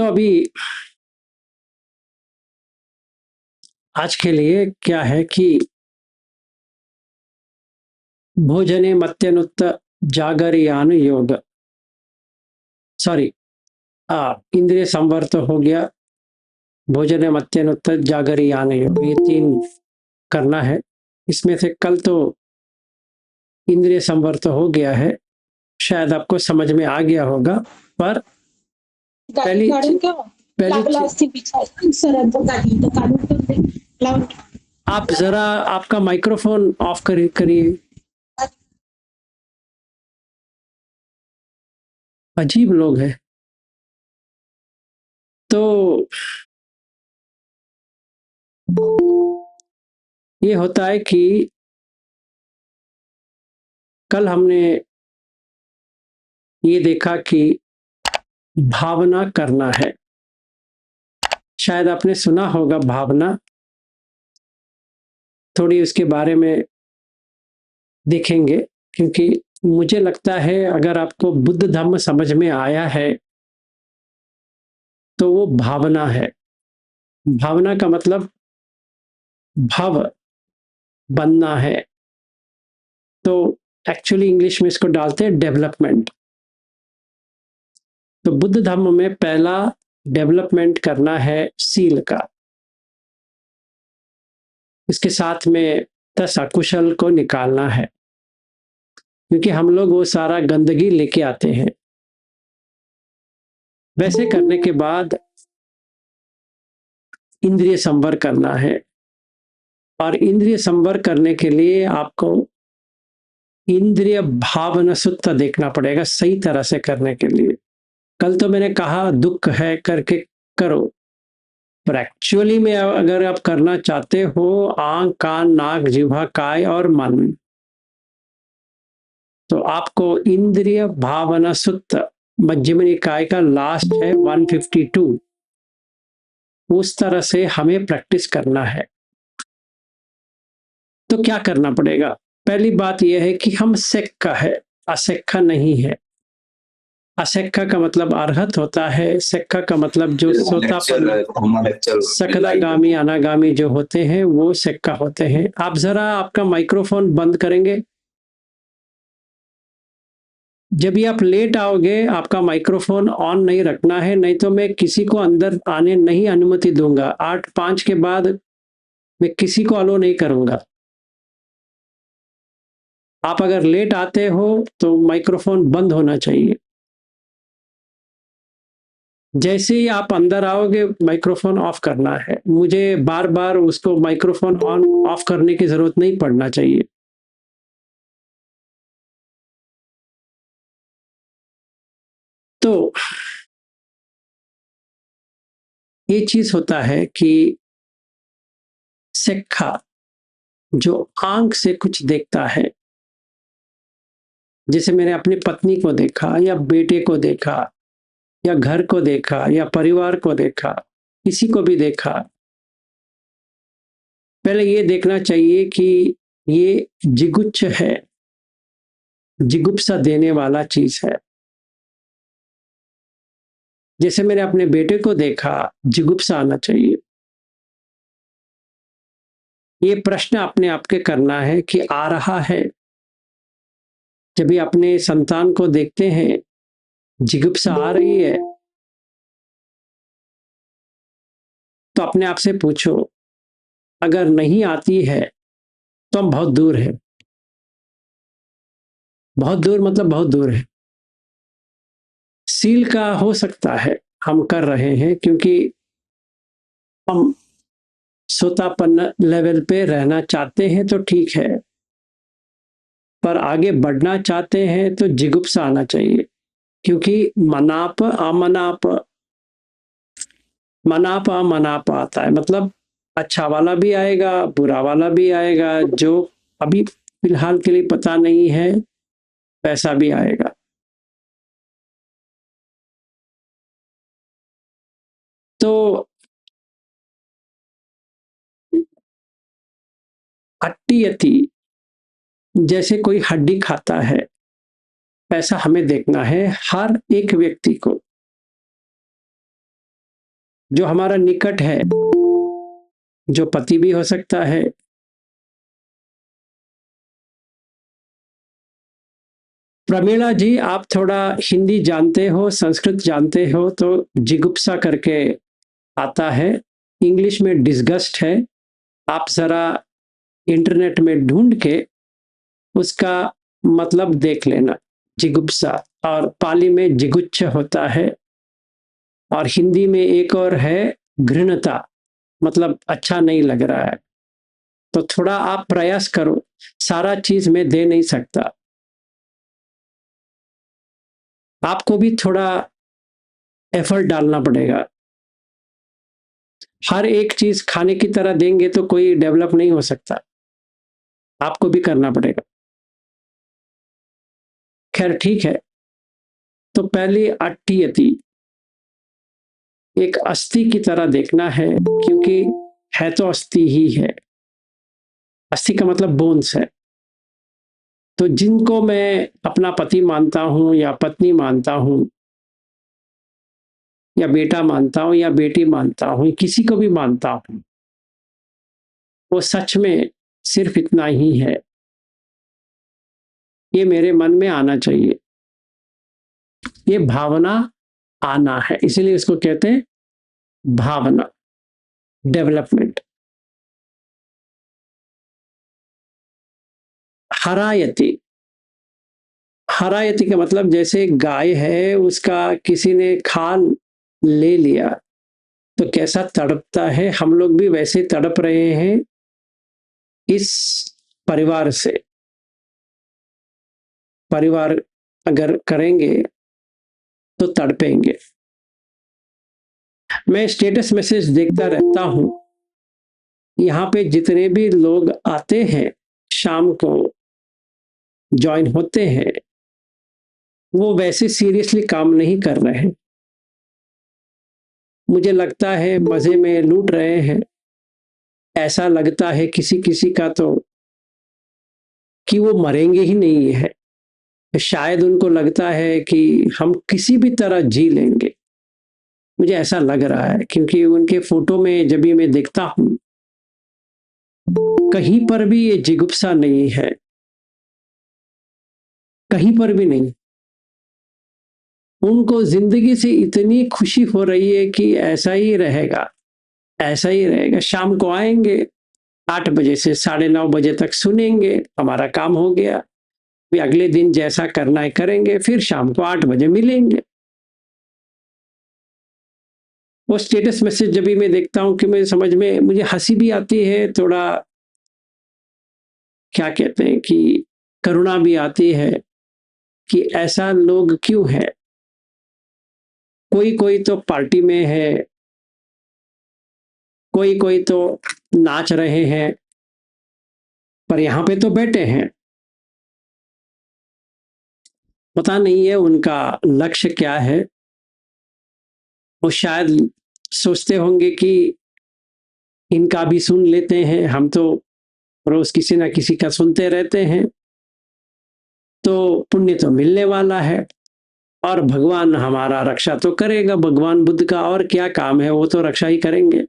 अभी आज के लिए क्या है कि भोजने मत्यनुत्त जागरियान योग, सॉरी, इंद्रिय संवर तो हो गया, भोजने मत्यनुत्त जागरियान योग, ये 3 करना है। इसमें से कल तो इंद्रिय संवर तो हो गया है, शायद आपको समझ में आ गया होगा। पर पहली आप जरा आपका माइक्रोफोन ऑफ करिए। अजीब लोग हैं। तो ये होता है कि कल हमने ये देखा कि भावना करना है। शायद आपने सुना होगा भावना, थोड़ी उसके बारे में देखेंगे, क्योंकि मुझे लगता है अगर आपको बुद्ध धम्म समझ में आया है तो वो भावना है। भावना का मतलब भव, बनना है। तो एक्चुअली इंग्लिश में इसको डालते हैं डेवलपमेंट। तो बुद्ध धम्म में पहला डेवलपमेंट करना है सील का। इसके साथ में 10 अकुशल को निकालना है, क्योंकि हम लोग वो सारा गंदगी लेके आते हैं। वैसे करने के बाद इंद्रिय संवर करना है, और इंद्रिय संवर करने के लिए आपको इंद्रिय भावना सूत्र देखना पड़ेगा सही तरह से करने के लिए। कल तो मैंने कहा दुख है करके करो, पर एक्चुअली में अगर आप करना चाहते हो आंख, कान, नाक, जिह्वा, काय और मन, तो आपको इंद्रिय भावना सूत्र मध्यम निकाय का लास्ट है 152, उस तरह से हमें प्रैक्टिस करना है। तो क्या करना पड़ेगा? पहली बात यह है कि हम सेक्खा है, असेक्खा नहीं है। असेक्खा का मतलब अर्हत होता है, सेक्खा का मतलब जो सोतापन, सकदागामी, अनागामी जो होते हैं वो सेक्खा होते हैं। आप जरा आपका माइक्रोफोन बंद करेंगे? जब भी आप लेट आओगे आपका माइक्रोफोन ऑन नहीं रखना है, नहीं तो मैं किसी को अंदर आने नहीं अनुमति दूंगा। 8:05 के बाद मैं किसी को अलो नहीं करूंगा। आप अगर लेट आते हो तो माइक्रोफोन बंद होना चाहिए। जैसे ही आप अंदर आओगे माइक्रोफोन ऑफ करना है। मुझे बार बार उसको माइक्रोफोन ऑन ऑफ करने की जरूरत नहीं पड़ना चाहिए। तो ये चीज होता है कि सेक्खा जो आंख से कुछ देखता है, जैसे मैंने अपनी पत्नी को देखा या बेटे को देखा या घर को देखा या परिवार को देखा, किसी को भी देखा, पहले ये देखना चाहिए कि ये जिगुच्छ है, जिगुप्सा देने वाला चीज है। जैसे मैंने अपने बेटे को देखा, जिगुप्सा आना चाहिए। ये प्रश्न अपने आप के करना है कि आ रहा है। जब भी अपने संतान को देखते हैं जिगुप्सा आ रही है, तो अपने आप से पूछो, अगर नहीं आती है तो हम बहुत दूर है। बहुत दूर मतलब बहुत दूर है। सील का हो सकता है हम कर रहे हैं क्योंकि हम सोतापन्न लेवल पे रहना चाहते हैं, तो ठीक है, पर आगे बढ़ना चाहते हैं तो जिगुप्सा आना चाहिए। क्योंकि मनाप अमनाप, मनाप अमनाप आता है, मतलब अच्छा वाला भी आएगा, बुरा वाला भी आएगा, जो अभी फिलहाल के लिए पता नहीं है पैसा भी आएगा। तो अट्टी जैसे कोई हड्डी खाता है, ऐसा हमें देखना है हर एक व्यक्ति को। जो हमारा निकट है, जो पति भी हो सकता है, प्रमीला जी, आप थोड़ा हिंदी जानते हो, संस्कृत जानते हो, तो जिगुप्सा करके आता है, इंग्लिश में डिसगस्ट है। आप जरा इंटरनेट में ढूंढ के उसका मतलब देख लेना, जिगुप्सा। और पाली में जिगुच्छ होता है, और हिंदी में एक और है घृणता, मतलब अच्छा नहीं लग रहा है। तो थोड़ा आप प्रयास करो, सारा चीज मैं दे नहीं सकता, आपको भी थोड़ा एफर्ट डालना पड़ेगा। हर एक चीज खाने की तरह देंगे तो कोई डेवलप नहीं हो सकता, आपको भी करना पड़ेगा। खैर ठीक है। तो पहली अट्ठियति, एक अस्थि की तरह देखना है, क्योंकि है तो अस्थि ही है। अस्थि का मतलब बोन्स है। तो जिनको मैं अपना पति मानता हूं या पत्नी मानता हूं या बेटा मानता हूं या बेटी मानता हूं, किसी को भी मानता हूं, वो सच में सिर्फ इतना ही है। ये मेरे मन में आना चाहिए, ये भावना आना है, इसीलिए इसको कहते हैं भावना, डेवलपमेंट। हरायति, हरायति का मतलब जैसे गाय है, उसका किसी ने खाल ले लिया तो कैसा तड़पता है, हम लोग भी वैसे तड़प रहे हैं इस परिवार से। परिवार अगर करेंगे तो तड़पेंगे। मैं स्टेटस मैसेज देखता रहता हूं, यहाँ पे जितने भी लोग आते हैं शाम को ज्वाइन होते हैं, वो वैसे सीरियसली काम नहीं कर रहे हैं, मुझे लगता है मजे में लूट रहे हैं। ऐसा लगता है किसी किसी का तो कि वो मरेंगे ही नहीं है, शायद उनको लगता है कि हम किसी भी तरह जी लेंगे। मुझे ऐसा लग रहा है, क्योंकि उनके फोटो में जब भी मैं देखता हूं, कहीं पर भी ये जिगुप्सा नहीं है, कहीं पर भी नहीं। उनको जिंदगी से इतनी खुशी हो रही है कि ऐसा ही रहेगा, ऐसा ही रहेगा। शाम को आएंगे, 8 बजे से 9:30 बजे तक सुनेंगे, हमारा काम हो गया। फिर अगले दिन जैसा करना है करेंगे, फिर शाम को 8 बजे मिलेंगे। वो स्टेटस मैसेज जब भी मैं देखता हूँ कि मैं समझ में मुझे हंसी भी आती है, थोड़ा क्या कहते हैं कि करुणा भी आती है कि ऐसा लोग क्यों है। कोई कोई तो पार्टी में है, कोई कोई तो नाच रहे हैं, पर यहाँ पे तो बैठे हैं। पता नहीं है उनका लक्ष्य क्या है। वो शायद सोचते होंगे कि इनका भी सुन लेते हैं, हम तो रोज किसी ना किसी का सुनते रहते हैं, तो पुण्य तो मिलने वाला है और भगवान हमारा रक्षा तो करेगा। भगवान बुद्ध का और क्या काम है, वो तो रक्षा ही करेंगे।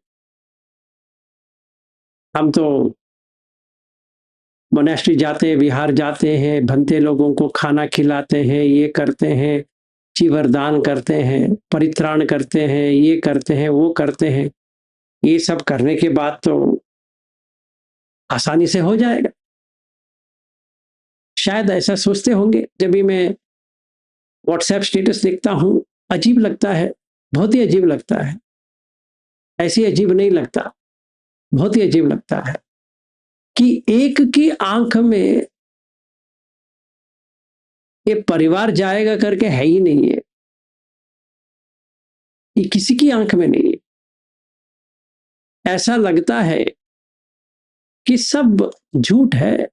हम तो मोनेस्ट्री जाते हैं, विहार जाते हैं, भंते लोगों को खाना खिलाते हैं, ये करते हैं, चीवरदान करते हैं, परित्राण करते हैं, ये करते हैं, वो करते हैं। ये सब करने के बाद तो आसानी से हो जाएगा। शायद ऐसा सोचते होंगे। जब भी मैं व्हाट्सएप स्टेटस देखता हूँ, अजीब लगता है, बहुत ही अजीब लगता है। ऐसी अजीब नहीं लगता, बहुत ही अजीब लगता है कि एक की आंख में ये परिवार जाएगा करके है ही नहीं है, ये किसी की आंख में नहीं है। ऐसा लगता है कि सब झूठ है,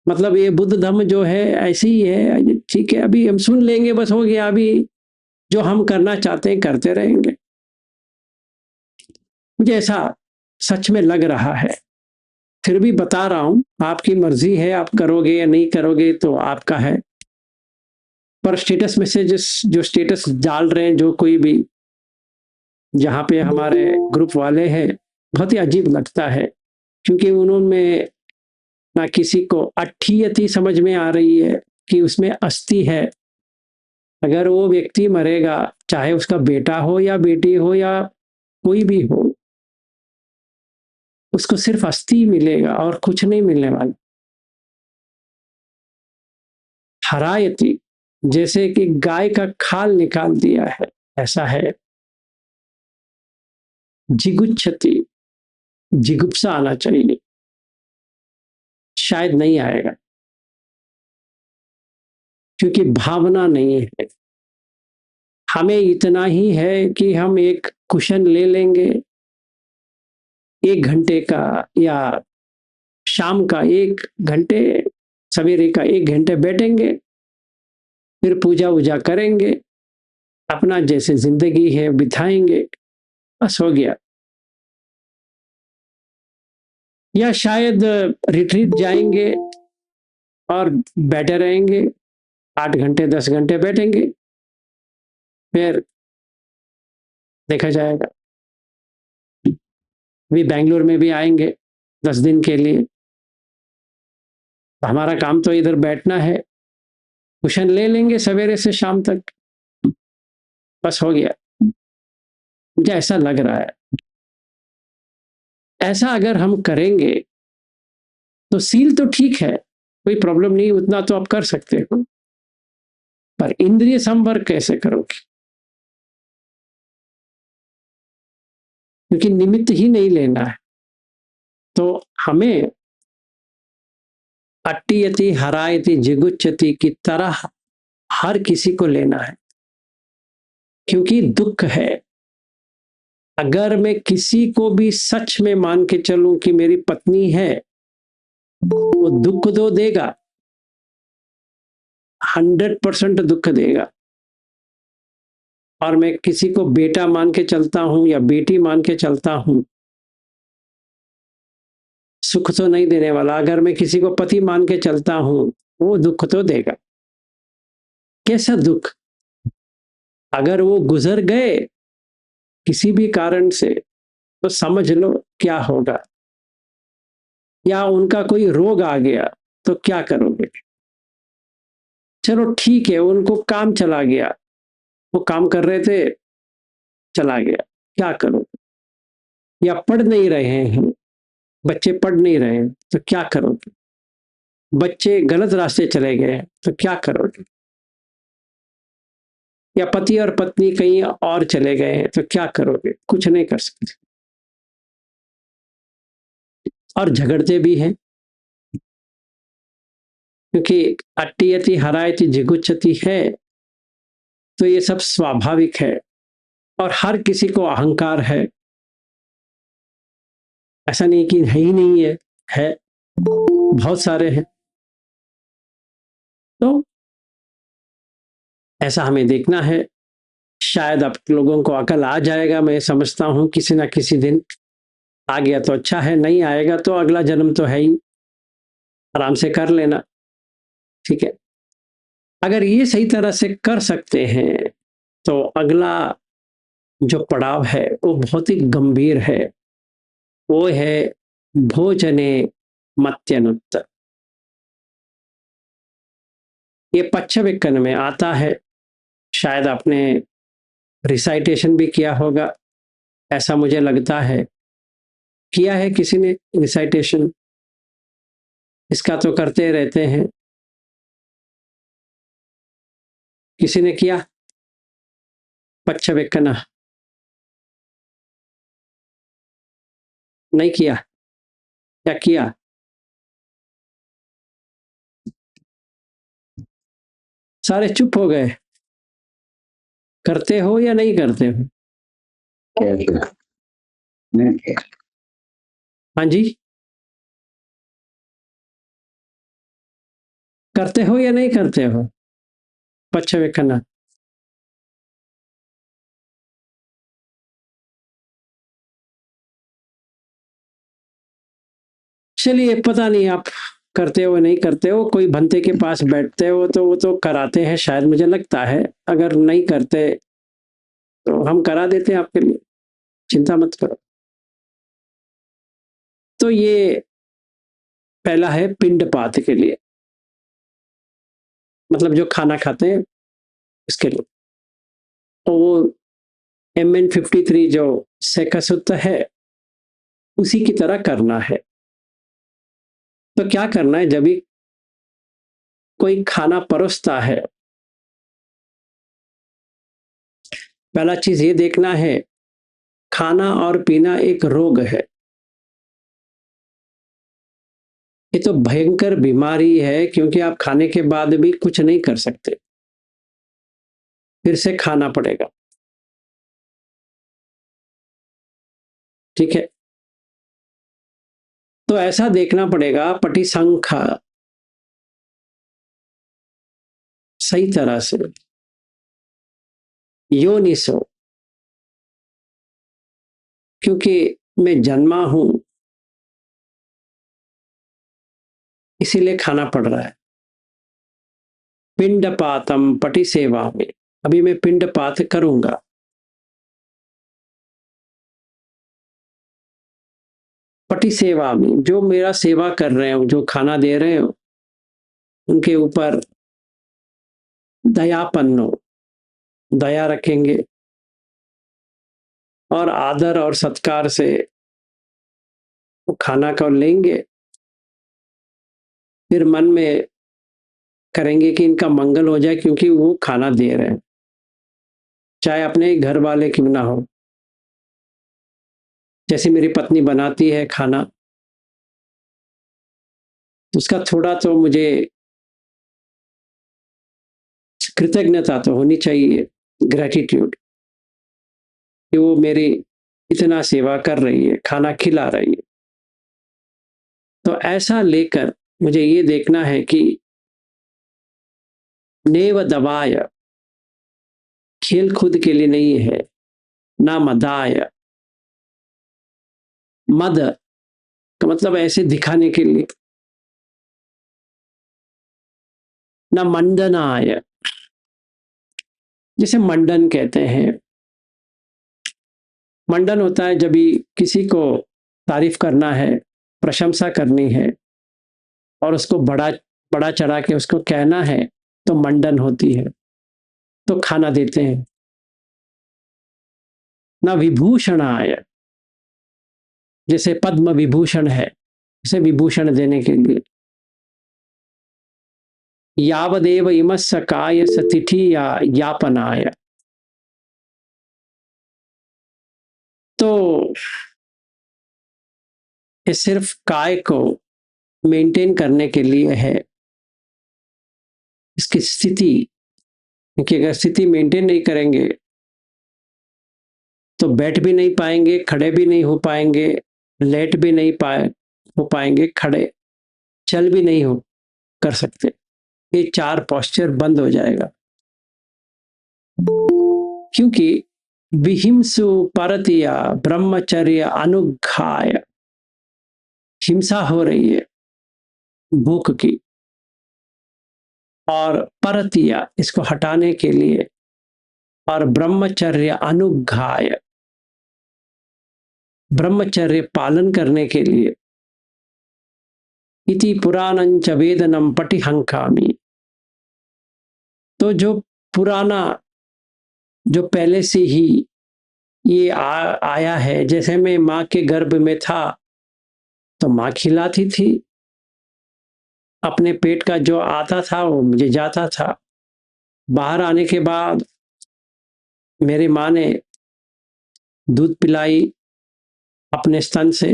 मतलब ये बुद्ध धर्म जो है ऐसी ही है, ठीक है अभी हम सुन लेंगे, बस हो गया, अभी जो हम करना चाहते हैं करते रहेंगे। मुझे ऐसा सच में लग रहा है, फिर भी बता रहा हूं, आपकी मर्जी है, आप करोगे या नहीं करोगे तो आपका है। पर स्टेटस मैसेजेस जो स्टेटस डाल रहे हैं जो कोई भी, जहाँ पे हमारे ग्रुप वाले हैं, बहुत ही अजीब लगता है, क्योंकि उन्होंने ना किसी को अट्ठियती समझ में आ रही है कि उसमें अस्थि है। अगर वो व्यक्ति मरेगा, चाहे उसका बेटा हो या बेटी हो या कोई भी हो, उसको सिर्फ अस्थि मिलेगा और कुछ नहीं मिलने वाला। हरायती, जैसे कि गाय का खाल निकाल दिया है, ऐसा है। जिगुच्छति, जिगुप्सा आना चाहिए, शायद नहीं आएगा, क्योंकि भावना नहीं है। हमें इतना ही है कि हम एक कुशन ले लेंगे, 1 घंटे का या शाम का 1 घंटे, सवेरे का 1 घंटे बैठेंगे, फिर पूजा वूजा करेंगे, अपना जैसे जिंदगी है बिताएंगे, बस हो गया। या शायद रिट्रीट जाएंगे और बैठे रहेंगे, 8 घंटे 10 घंटे बैठेंगे, फिर देखा जाएगा। अभी बेंगलोर में भी आएंगे 10 दिन के लिए, हमारा काम तो इधर बैठना है, कुशन ले लेंगे सवेरे से शाम तक, बस हो गया। मुझे ऐसा लग रहा है। ऐसा अगर हम करेंगे तो सील तो ठीक है, कोई प्रॉब्लम नहीं, उतना तो आप कर सकते हो, पर इंद्रिय संवर्ग कैसे करोगे? क्योंकि निमित्त ही नहीं लेना है। तो हमें अट्टियति हरायति जिगुच्यति की तरह हर किसी को लेना है, क्योंकि दुख है। अगर मैं किसी को भी सच में मान के चलूं कि मेरी पत्नी है, वो दुख तो देगा, 100% दुख देगा। और मैं किसी को बेटा मान के चलता हूं या बेटी मान के चलता हूं, सुख तो नहीं देने वाला। अगर मैं किसी को पति मान के चलता हूं, वो दुख तो देगा। कैसा दुख? अगर वो गुजर गए किसी भी कारण से, तो समझ लो क्या होगा। या उनका कोई रोग आ गया तो क्या करोगे? चलो ठीक है, उनको काम चला गया, वो काम कर रहे थे, चला गया, क्या करोगे? या पढ़ नहीं रहे हैं, बच्चे पढ़ नहीं रहे हैं, तो क्या करोगे? बच्चे गलत रास्ते चले गए तो क्या करोगे? या पति और पत्नी कहीं और चले गए हैं तो क्या करोगे? कुछ नहीं कर सकते। और झगड़ते भी हैं, क्योंकि अट्टियति हरायति जिगुच्यति है, तो ये सब स्वाभाविक है। और हर किसी को अहंकार है, ऐसा नहीं कि है ही नहीं है बहुत सारे हैं। तो ऐसा हमें देखना है। शायद आप लोगों को अकल आ जाएगा, मैं समझता हूं किसी ना किसी दिन। आ गया तो अच्छा है, नहीं आएगा तो अगला जन्म तो है ही, आराम से कर लेना, ठीक है। अगर ये सही तरह से कर सकते हैं तो अगला जो पड़ाव है वो बहुत ही गंभीर है, वो है भोजने मत्यनुत्त। ये पच्छविक्कन में आता है, शायद आपने रिसाइटेशन भी किया होगा, ऐसा मुझे लगता है। किया है किसी ने रिसाइटेशन? इसका तो करते रहते हैं। किसी ने किया पच्छविक्कन? नहीं किया? क्या किया? सारे चुप हो गए। करते हो या नहीं करते हो? हाँ जी, करते हो या नहीं करते हो पच्छविक्कन? चलिए, पता नहीं आप करते हो नहीं करते हो, कोई भंते के पास बैठते हो तो वो तो कराते हैं शायद, मुझे लगता है। अगर नहीं करते तो हम करा देते हैं आपके लिए। चिंता मत करो। तो ये पहला है पिंडपात के लिए, मतलब जो खाना खाते हैं इसके लिए। तो वो MN53 जो सेकसुत्त है उसी की तरह करना है। तो क्या करना है, जब भी कोई खाना परोसता है, पहला चीज ये देखना है, खाना और पीना एक रोग है। ये तो भयंकर बीमारी है, क्योंकि आप खाने के बाद भी कुछ नहीं कर सकते, फिर से खाना पड़ेगा। ठीक है, तो ऐसा देखना पड़ेगा पटिसंखा सही तरह से, योनिसो, क्योंकि मैं जन्मा हूं इसीलिए खाना पड़ रहा है। पिंडपातम पटि सेवा में, अभी मैं पिंडपात करूंगा। पटि सेवा में जो मेरा सेवा कर रहे हो, जो खाना दे रहे हो, उनके ऊपर दयापन्नो, दया रखेंगे और आदर और सत्कार से वो खाना को लेंगे। फिर मन में करेंगे कि इनका मंगल हो जाए, क्योंकि वो खाना दे रहे हैं, चाहे अपने घर वाले क्यों ना हो। जैसे मेरी पत्नी बनाती है खाना, तो उसका थोड़ा तो मुझे कृतज्ञता तो होनी चाहिए, ग्रेटिट्यूड, कि वो मेरी इतना सेवा कर रही है, खाना खिला रही है। तो ऐसा लेकर मुझे ये देखना है कि नेव दबाय, खेल खुद के लिए नहीं है, ना मदाय, मद का मतलब ऐसे दिखाने के लिए, ना मंडनाय, जिसे मंडन कहते हैं। मंडन होता है जब भी किसी को तारीफ करना है, प्रशंसा करनी है और उसको बड़ा बड़ा चढ़ा के उसको कहना है, तो मंडन होती है, तो खाना देते हैं। ना विभूषणाय, जैसे पद्म विभूषण है, इसे विभूषण देने के लिए। यावदेव इमस्य काय सतिथि या यापनाय, तो ये सिर्फ काय को मेंटेन करने के लिए है, इसकी स्थिति, क्योंकि अगर स्थिति मेंटेन नहीं करेंगे तो बैठ भी नहीं पाएंगे, खड़े भी नहीं हो पाएंगे, लेट भी नहीं हो पाएंगे, खड़े चल भी नहीं हो कर सकते। ये चार पोस्चर बंद हो जाएगा, क्योंकि विहिंसु परतिया ब्रह्मचर्य अनुघाय, हिंसा हो रही है भूख की, और परतिया इसको हटाने के लिए, और ब्रह्मचर्य अनुघाय, ब्रह्मचर्य पालन करने के लिए। इति पुराणंच वेदनम पटिहंकामी, तो जो पुराना, जो पहले से ही ये आया है, जैसे मैं माँ के गर्भ में था तो माँ खिलाती थी, अपने पेट का जो आता था वो मुझे जाता था। बाहर आने के बाद मेरी माँ ने दूध पिलाई अपने स्तन से,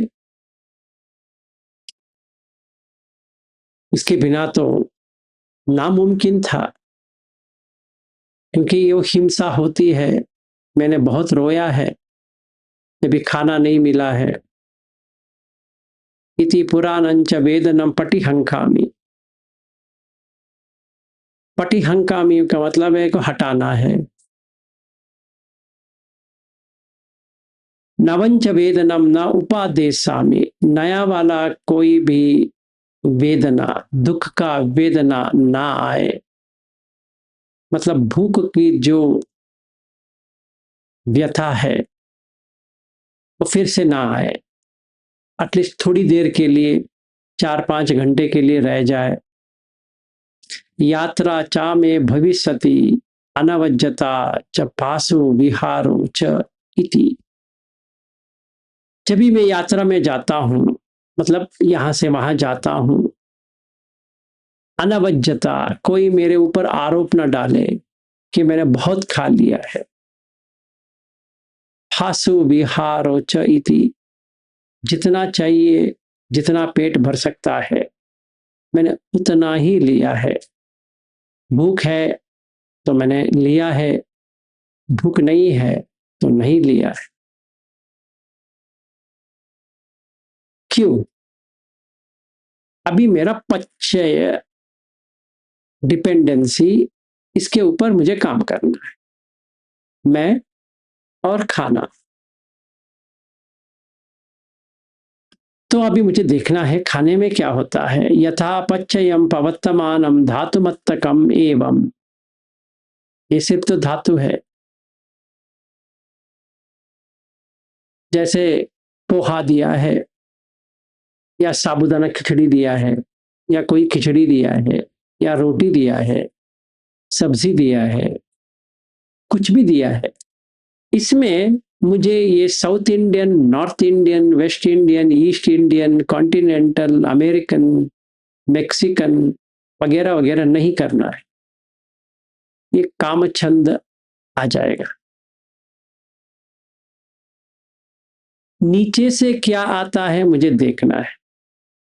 इसके बिना तो नामुमकिन था, क्योंकि ये हिंसा होती है। मैंने बहुत रोया है जब खाना नहीं मिला है। इति पुराणंच वेदनम पटिहंकामी, पटिहंकामी का मतलब है को हटाना है। नवंच वेदनम न उपादेशामी, नया वाला कोई भी वेदना, दुख का वेदना ना आए, मतलब भूख की जो व्यथा है वो फिर से ना आए, एटलीस्ट थोड़ी देर के लिए, 4-5 घंटे के लिए रह जाए। यात्रा चा में भविष्यति अनवज्जता च पासु विहारो च इति। जब भी मैं यात्रा में जाता हूं, मतलब यहां से वहां जाता हूं, अनवज्जता, कोई मेरे ऊपर आरोप न डाले कि मैंने बहुत खा लिया है। पासु विहारो च इति, जितना चाहिए, जितना पेट भर सकता है मैंने उतना ही लिया है। भूख है तो मैंने लिया है, भूख नहीं है तो नहीं लिया है। क्यों? अभी मेरा पचय, डिपेंडेंसी, इसके ऊपर मुझे काम करना है, मैं और खाना। तो अभी मुझे देखना है खाने में क्या होता है। यथा पच्चयम पवत्तमानम धातुमत्तकम एवं, ये सिर्फ तो धातु है। जैसे पोहा दिया है, या साबूदाना खिचड़ी दिया है, या कोई खिचड़ी दिया है, या रोटी दिया है, सब्जी दिया है, कुछ भी दिया है, इसमें मुझे ये south Indian, north Indian, West Indian, east Indian, continental, American, Mexican वगैरह वगैरह नहीं करना है। ये कामछंद आ जाएगा। नीचे से क्या आता है मुझे देखना है,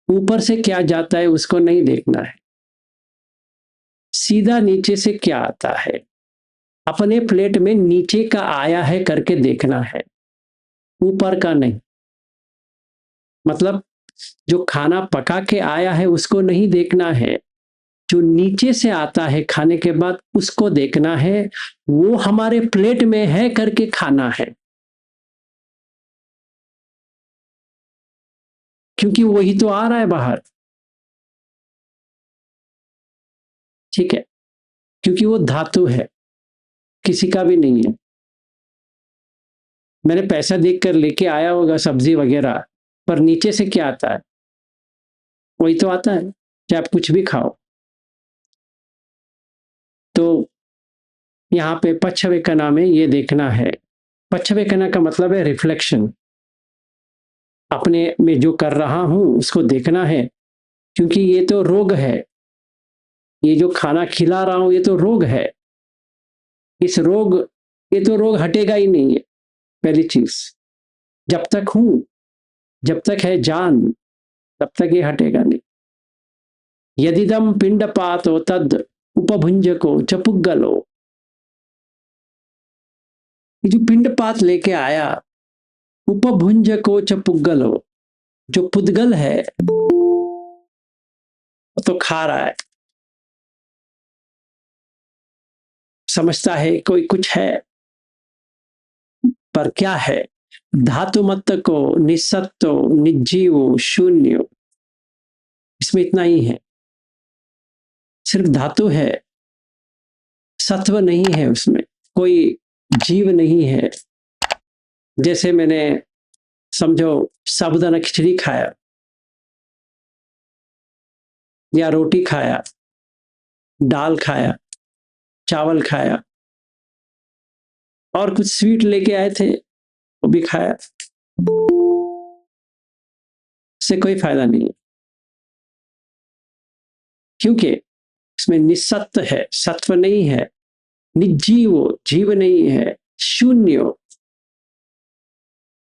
ऊपर से क्या जाता है उसको नहीं देखना है। सीधा नीचे से क्या आता है, अपने प्लेट में नीचे का आया है करके देखना है, ऊपर का नहीं। मतलब जो खाना पका के आया है उसको नहीं देखना है, जो नीचे से आता है खाने के बाद उसको देखना है, वो हमारे प्लेट में है करके खाना है, क्योंकि वही तो आ रहा है बाहर। ठीक है, क्योंकि वो धातु है, किसी का भी नहीं है। मैंने पैसा देख कर लेके आया होगा सब्जी वगैरह, पर नीचे से क्या आता है, वही तो आता है, चाहे आप कुछ भी खाओ। तो यहाँ पे पच्छवेकना में ये देखना है। पच्छवेकना का मतलब है रिफ्लेक्शन, अपने में जो कर रहा हूं उसको देखना है, क्योंकि ये तो रोग है, ये जो खाना खिला रहा हूं ये तो रोग है। इस रोग, ये तो रोग हटेगा ही नहीं है, पहली चीज। जब तक हूं, जब तक है जान, तब तक ये हटेगा नहीं। यदिदम पिंडपातो तद उपभुंजको च पुग्गलो, ये जो पिंडपात लेके आया, उपभुंजको च पुग्गलो, जो पुद्गल है तो खा रहा है, समझता है कोई कुछ है, पर क्या है? धातु मत को निसत्तो निर्जीवो शून्य, इसमें इतना ही है, सिर्फ धातु है, सत्व नहीं है, उसमें कोई जीव नहीं है। जैसे मैंने, समझो, साबूदाना खिचड़ी खाया, या रोटी खाया, दाल खाया, चावल खाया, और कुछ स्वीट लेके आए थे वो भी खाया, इससे कोई फायदा नहीं है, क्योंकि इसमें निसत्व है, सत्व नहीं है, निर्जीव, जीव नहीं है, शून्य।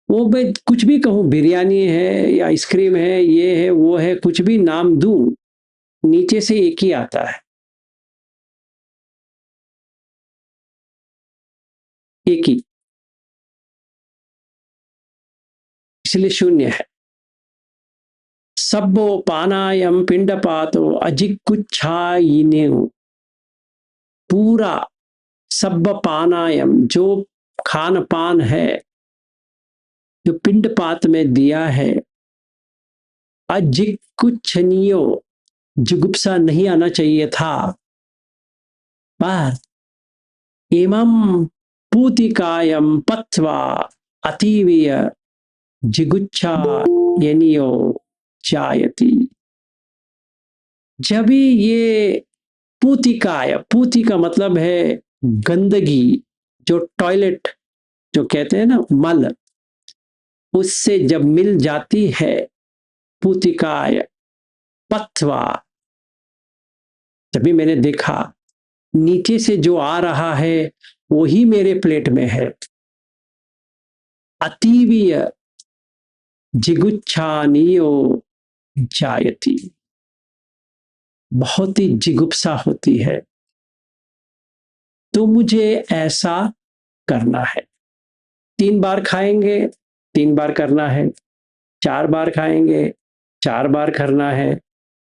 वो मैं कुछ भी कहूं, बिरयानी है या आइसक्रीम है, ये है वो है, कुछ भी नाम दूं, नीचे से एक ही आता है, एक ही, इसलिए शून्य है। सब्बो पानायम पिंडपातो अजिकुच्छाइने, पूरा सब्ब पानायम, जो खान पान है, जो पिंडपात में दिया है, अजिकुच्छनियो, जुगुप्सा नहीं आना चाहिए था, पर इमं पूतिकायम पथवा अतीवीय जिगुच्छा यनियो जायति। जब भी ये पूतिकाय, पूति का मतलब है गंदगी, जो टॉयलेट जो कहते हैं ना, मल, उससे जब मिल जाती है पूतिकाय पथवा, जब भी मैंने देखा नीचे से जो आ रहा है वही मेरे प्लेट में है। अतीवीय जिगुच्छानियो जायति, बहुत ही जिगुप्सा होती है, तो मुझे ऐसा करना है। 3 बार खाएंगे, 3 बार करना है। 4 बार खाएंगे, 4 बार करना है।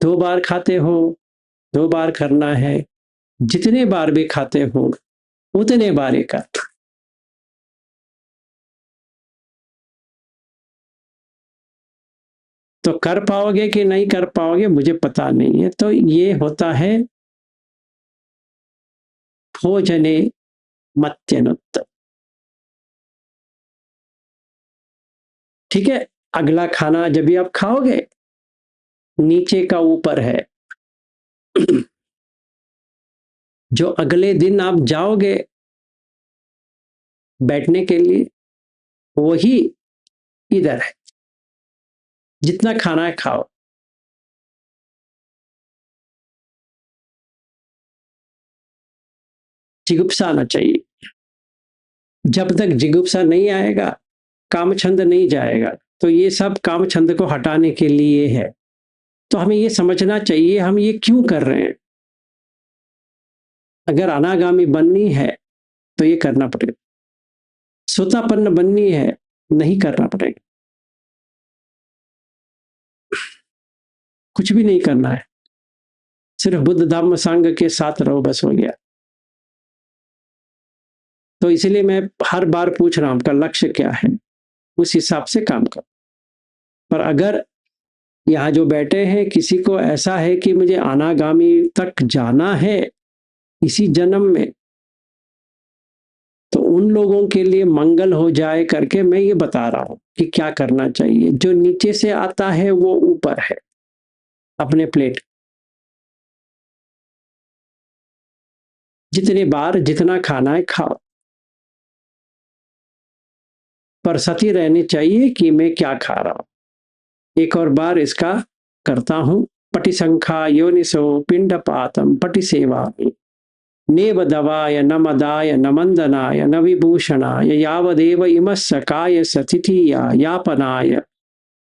2 बार खाते हो, 2 बार करना है। जितने बार भी खाते हो उतने बार ही कर। तो कर पाओगे कि नहीं कर पाओगे मुझे पता नहीं है। तो ये होता है भोजने मत्यनुत्त। ठीक है, अगला खाना जब भी आप खाओगे नीचे का ऊपर है। जो अगले दिन आप जाओगे बैठने के लिए वही इधर है। जितना खाना है खाओ। जिगुप्सा आना चाहिए। जब तक जिगुप्सा नहीं आएगा कामछंद नहीं जाएगा। तो ये सब कामछंद को हटाने के लिए है। तो हमें ये समझना चाहिए हम ये क्यों कर रहे हैं। अगर अनागामी बननी है तो ये करना पड़ेगा। सोतापन्न बननी है नहीं करना पड़ेगा। कुछ भी नहीं करना है, सिर्फ बुद्ध धम्म संघ के साथ रहो, बस हो गया। तो इसलिए मैं हर बार पूछ रहा हूं आपका लक्ष्य क्या है, उस हिसाब से काम करो। पर अगर यहाँ जो बैठे हैं किसी को ऐसा है कि मुझे अनागामी तक जाना है इसी जन्म में, तो उन लोगों के लिए मंगल हो जाए करके मैं ये बता रहा हूं कि क्या करना चाहिए। जो नीचे से आता है वो ऊपर है अपने प्लेट। जितने बार जितना खाना है खाओ, पर सती रहनी चाहिए कि मैं क्या खा रहा हूं। एक और बार इसका करता हूं। पटिसंखा योनिसो पिंडपातम पटिसेवा नेव दवाय न मदाय न मंदनाय न विभूषणाय यावदेव इमस्य काय सतिथिया यापनाय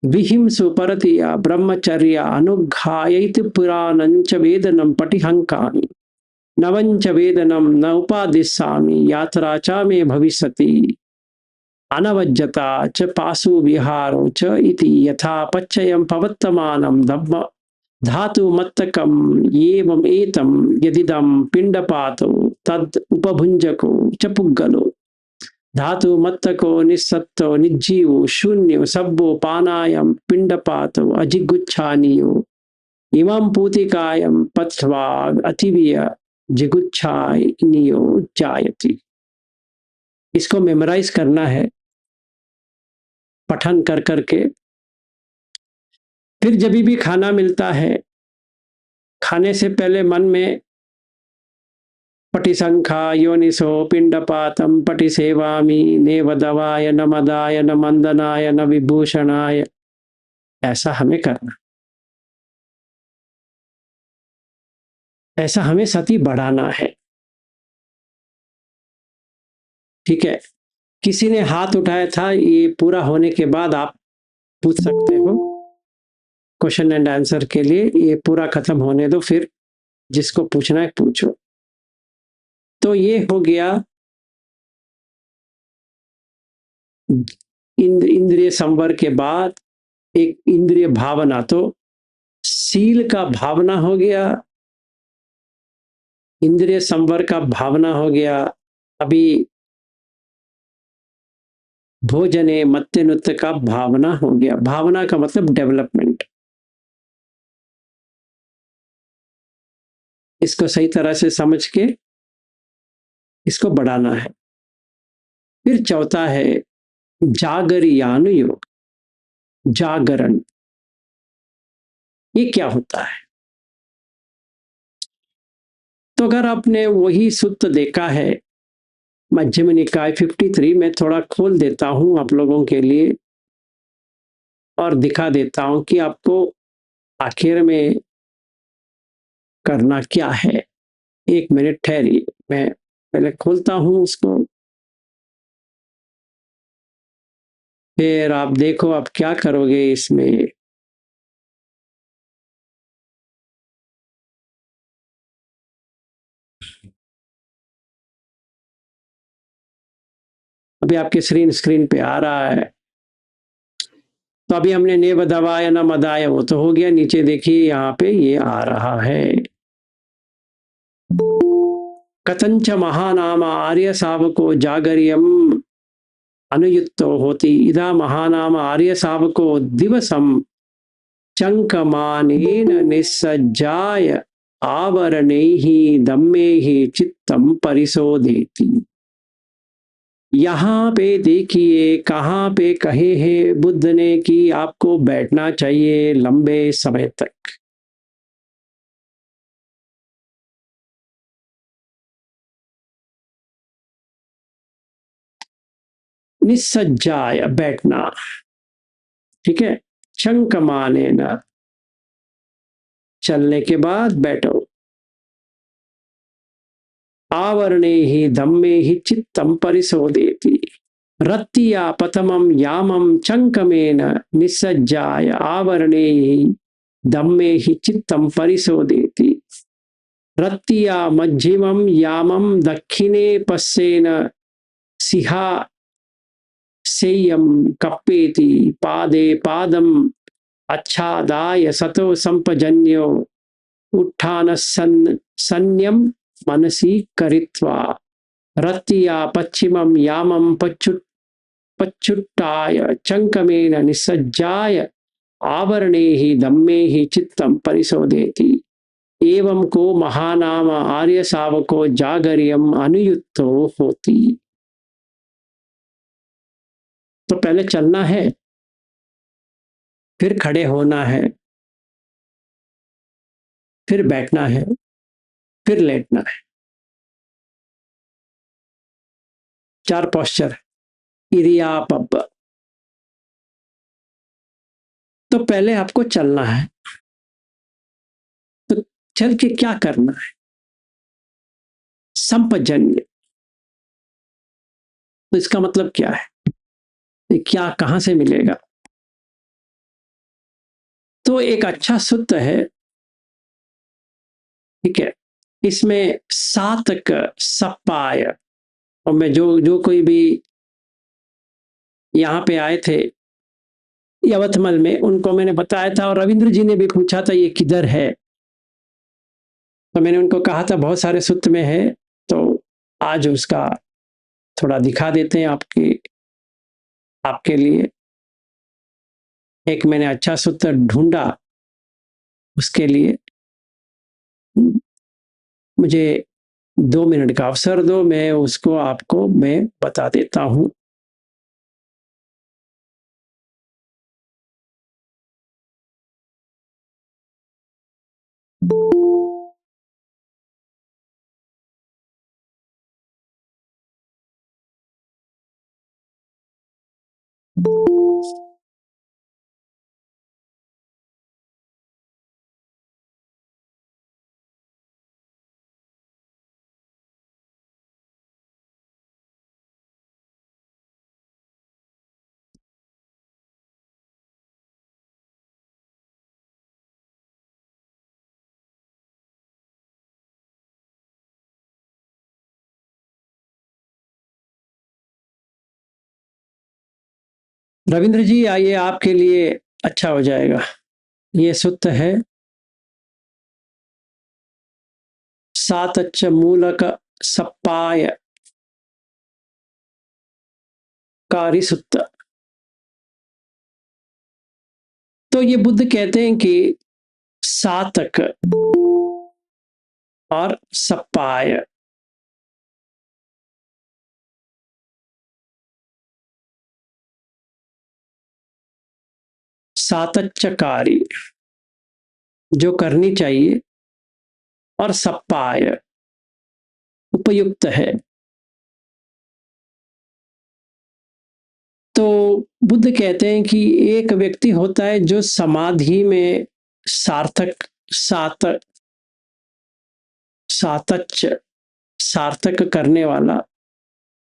विहिंसु परतिया ब्रह्मचर्य अनुघायति पुराणंच वेदनम पटिहंकानि नवंच वेदनम न उपादिशामि यात्रा च मे भविष्यति अनवज्जता च पासु विहारो च इति यथा पच्चयं पवत्तमानं धम्म धातु मत्तकम एवं एतम यदिदम पिंडपातो तद उपभुंजको च पुग्गलो धातु मत्तको निस्सत्तो निजीवो शून्यो सब्बो पानायम पिंडपातो अजिगुच्छानियो इमं पूतिकायम पथवाग अतिविय जिगुच्छानियो जायति। इसको मेमोराइज करना है पठन कर करके। फिर जब भी खाना मिलता है खाने से पहले मन में पटिसंखा योनिसो पिंडपातम पटिसेवामि नेव दवाय न मदाय न मंदनाय न विभूषणाय, ऐसा हमें करना। ऐसा हमें सती बढ़ाना है। ठीक है, किसी ने हाथ उठाया था, ये पूरा होने के बाद आप पूछ सकते हो क्वेश्चन एंड आंसर के लिए। ये पूरा खत्म होने दो, फिर जिसको पूछना है पूछो। तो ये हो गया इंद्रिय संवर के बाद एक इंद्रिय भावना। तो सील का भावना हो गया, इंद्रिय संवर का भावना हो गया। अभी भोजने मत्यनुत्त का भावना हो गया। भावना का मतलब डेवलपमेंट। इसको सही तरह से समझ के इसको बढ़ाना है। फिर चौथा है जागरियान योग। जागरण, ये क्या होता है? तो अगर आपने वही सूत्र देखा है मध्यम निकाय 53, मैं थोड़ा खोल देता हूं आप लोगों के लिए और दिखा देता हूं कि आपको आखिर में करना क्या है। एक मिनट ठहरिए, मैं पहले खोलता हूं उसको, फिर आप देखो आप क्या करोगे इसमें। अभी आपके स्क्रीन पे आ रहा है। तो अभी हमने नेव दबाया न मदाया, वो तो हो गया। नीचे देखिए यहाँ पे ये आ रहा है, कथंच महानाम आर्य सावको जागर्यम अनुयुक्तो होती, इदा महानाम आर्य सावको दिवसम चंकमानेन निस्सज्जाय आवरणैः दम्मैः चित्तम परिशोधयति। यहाँ पे देखिए कहाँ पे कहे हैं बुद्ध ने कि आपको बैठना चाहिए लंबे समय तक। निस्सज्जाय बैठना, ठीक है। चंकमाने न, चलने के बाद बैठो। आवरणे ही धम्मे ही चित्तम परिशोधयति, रत्तिया पथमं यामं चंकमेन निस्सज्जाय आवरणे ही धम्मे ही चित्तम परिशोधयति। रत्तिया मध्यमं यामं दक्षिणे पश्येन सिहा सेयं कप्पेति, पादे पादम अच्छादाय सतो संपजन्यो उत्थान संयम मनसी करित्वा, रत्तिया पश्चिमं यामं पच्चुट्टाय चंकमेन निसज्जाय आवरणे ही धम्मे ही चित्तम परिशोधयति। एवं को महानाम आर्य सावको जागर्यम अनुयुक्तो होती। तो पहले चलना है, फिर खड़े होना है, फिर बैठना है, फिर लेटना है। 4 पोस्चर, इरियापब। तो पहले आपको चलना है, तो चल के क्या करना है? संपजन्य, तो इसका मतलब क्या है? क्या कहां से मिलेगा? तो एक अच्छा सूत्र है, ठीक है। इसमें सातक सपाय, और मैं जो जो कोई भी यहाँ पे आए थे यवतमल में, उनको मैंने बताया था, और रविंद्र जी ने भी पूछा था ये किधर है, तो मैंने उनको कहा था बहुत सारे सूत्र में है। तो आज उसका थोड़ा दिखा देते हैं आपके लिए। एक मैंने अच्छा सूत्र ढूंढा, उसके लिए मुझे 2 मिनट का अवसर दो, मैं उसको आपको मैं बता देता हूं। रविंद्र जी आइए, आपके लिए अच्छा हो जाएगा। ये सूत्र है सातच्च मूलक सप्पाय कारी सूत्र। तो ये बुद्ध कहते हैं कि सातक और सप्पाय, सातच्चकारी जो करनी चाहिए, और सप्पाय उपयुक्त है। तो बुद्ध कहते हैं कि एक व्यक्ति होता है जो समाधि में सार्थक सातच्च सार्थक करने वाला,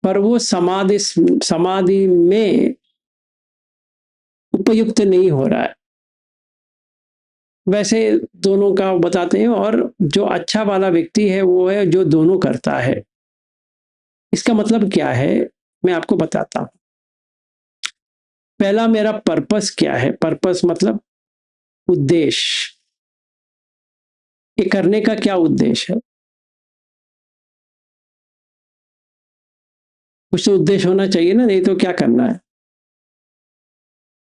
पर वो समाधि में उपयुक्त नहीं हो रहा है। वैसे दोनों का बताते हैं, और जो अच्छा वाला व्यक्ति है वो है जो दोनों करता है। इसका मतलब क्या है, मैं आपको बताता हूं। पहला, मेरा पर्पस क्या है। पर्पस मतलब उद्देश्य। ये करने का क्या उद्देश्य है। कुछ तो उद्देश्य होना चाहिए ना, नहीं तो क्या करना है।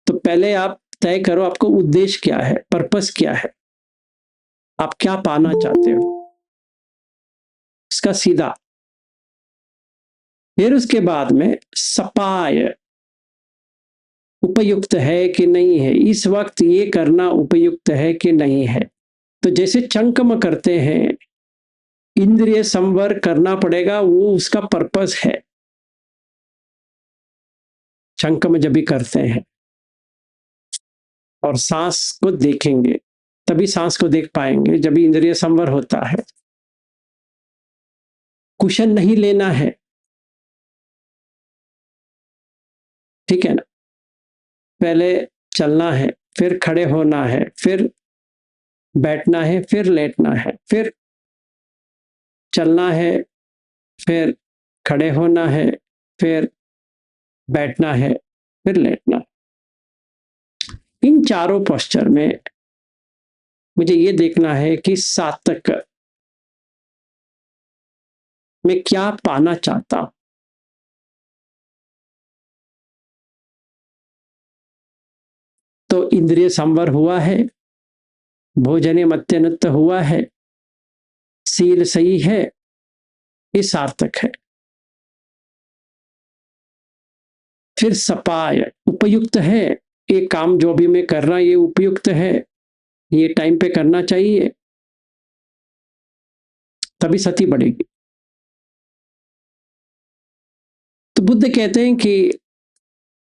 तो पहले आप तय करो आपको उद्देश्य क्या है, पर्पस क्या है, आप क्या पाना चाहते हो, इसका सीधा। फिर उसके बाद में सपाय, उपयुक्त है कि नहीं है, इस वक्त ये करना उपयुक्त है कि नहीं है। तो जैसे चंकम करते हैं, इंद्रिय संवर करना पड़ेगा, वो उसका पर्पस है। चंकम जब भी करते हैं और सांस को देखेंगे, तभी सांस को देख पाएंगे जब भी इंद्रिय संवर होता है। कुशन नहीं लेना है, ठीक है ना। पहले चलना है, फिर खड़े होना है, फिर बैठना है, फिर लेटना है, फिर चलना है, फिर खड़े होना है, फिर बैठना है, फिर लेटना है। इन चारों पोस्चर में मुझे ये देखना है कि सातक मैं क्या पाना चाहता हूं। तो इंद्रिय संवर हुआ है, भोजने मत्यनुत्त हुआ है, सील सही है, ये सार्थक है। फिर सपाय उपयुक्त है, ये काम जो भी मैं कर रहा ये उपयुक्त है, ये टाइम पे करना चाहिए, तभी सती बढ़ेगी। तो बुद्ध कहते हैं कि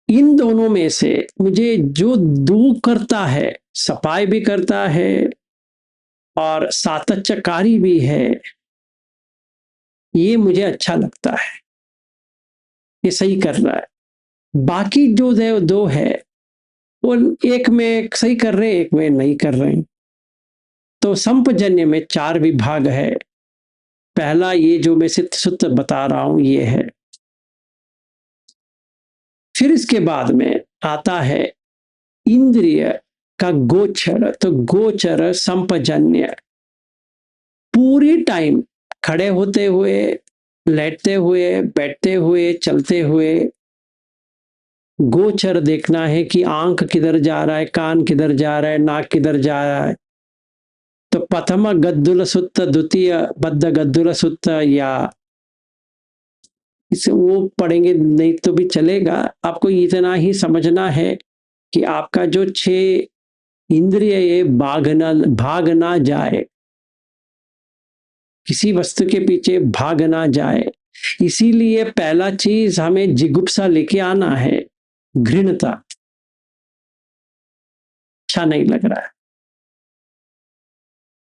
इन दोनों में से मुझे जो दो करता है, सपाय भी करता है और सातच्चकारी भी है, ये मुझे अच्छा लगता है, ये सही कर रहा है। बाकी जो दो है वो एक में सही कर रहे हैं, एक में नहीं कर रहे हैं। तो संपजन्य में चार विभाग है। पहला ये जो मैं सिद्ध सुत्त बता रहा हूं ये है। फिर इसके बाद में आता है इंद्रिय का गोचर। तो गोचर संपजन्य, पूरी टाइम खड़े होते हुए, लेटते हुए, बैठते हुए, चलते हुए गोचर देखना है कि आंख किधर जा रहा है, कान किधर जा रहा है, नाक किधर जा रहा है। तो प्रथम गद्दुल सुत्त, द्वितीय बद्ध गद्दुल सुत्त, या इसे वो पढ़ेंगे नहीं तो भी चलेगा। आपको इतना ही समझना है कि आपका जो 6 इंद्रिय ये भाग ना जाए, किसी वस्तु के पीछे भाग ना जाए। इसीलिए पहला चीज हमें जिगुप्सा लेके आना है, घृणता। अच्छा नहीं लग रहा है,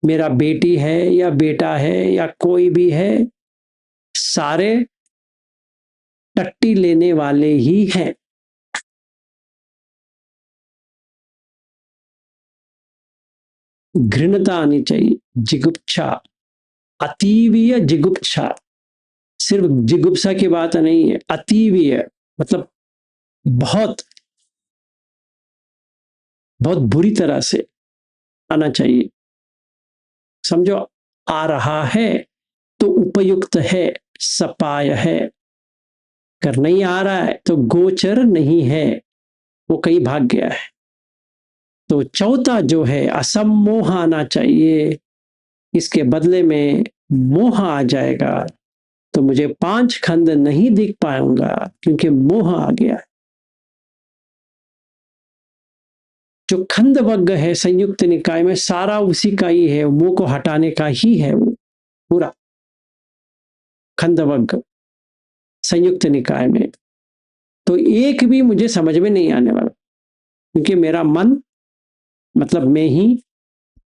मेरा बेटी है या बेटा है या कोई भी है, सारे टट्टी लेने वाले ही हैं। घृणता आनी चाहिए, जिगुप्सा, अतीवीय जिगुप्सा। सिर्फ जिगुप्सा की बात नहीं है, अतीवीय मतलब बहुत बहुत बुरी तरह से आना चाहिए। समझो, आ रहा है तो उपयुक्त है, सपाय है। अगर नहीं आ रहा है तो गोचर नहीं है, वो कहीं भाग गया है। तो चौथा जो है असमोह आना चाहिए। इसके बदले में मोह आ जाएगा तो मुझे 5 खंड नहीं दिख पाऊंगा, क्योंकि मोह आ गया। जो खंडवग्ग है संयुक्त निकाय में, सारा उसी का ही है, मुंह को हटाने का ही है वो पूरा खंडवग्ग संयुक्त निकाय में। तो एक भी मुझे समझ में नहीं आने वाला, क्योंकि मेरा मन मतलब मैं ही,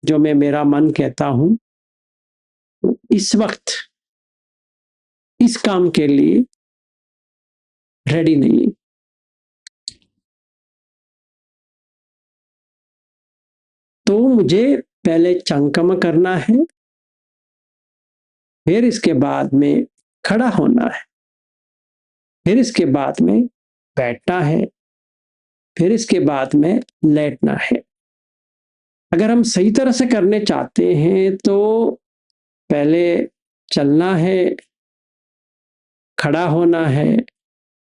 जो मैं मेरा मन कहता हूं, इस वक्त इस काम के लिए रेडी नहीं है। तो मुझे पहले चंकम करना है, फिर इसके बाद में खड़ा होना है, फिर इसके बाद में बैठना है, फिर इसके बाद में लेटना है। अगर हम सही तरह से करने चाहते हैं तो पहले चलना है, खड़ा होना है,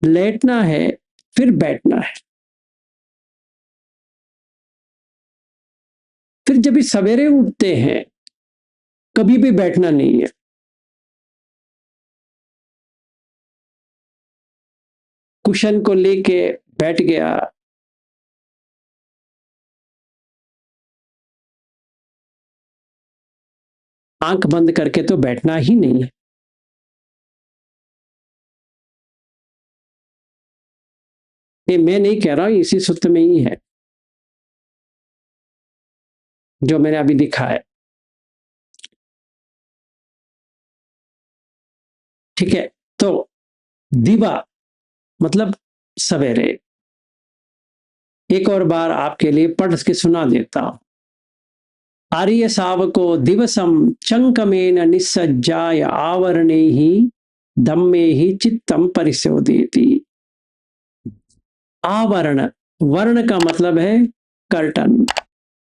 लेटना है, फिर बैठना है। फिर जब भी सवेरे उठते हैं कभी भी बैठना नहीं है। कुशन को लेके बैठ गया, आंख बंद करके तो बैठना ही नहीं है। ये मैं नहीं कह रहा हूं, इसी सूत्र में ही है जो मैंने अभी दिखा है। ठीक है, तो दिवा मतलब सवेरे। एक और बार आपके लिए पढ़ के सुना देता हूं। आर्य सावको दिवसम चंकमेन निस्सज्जाय आवरणे ही धम्मे ही चित्तम परिशोधयति। आवरण, वर्ण का मतलब है कर्टन,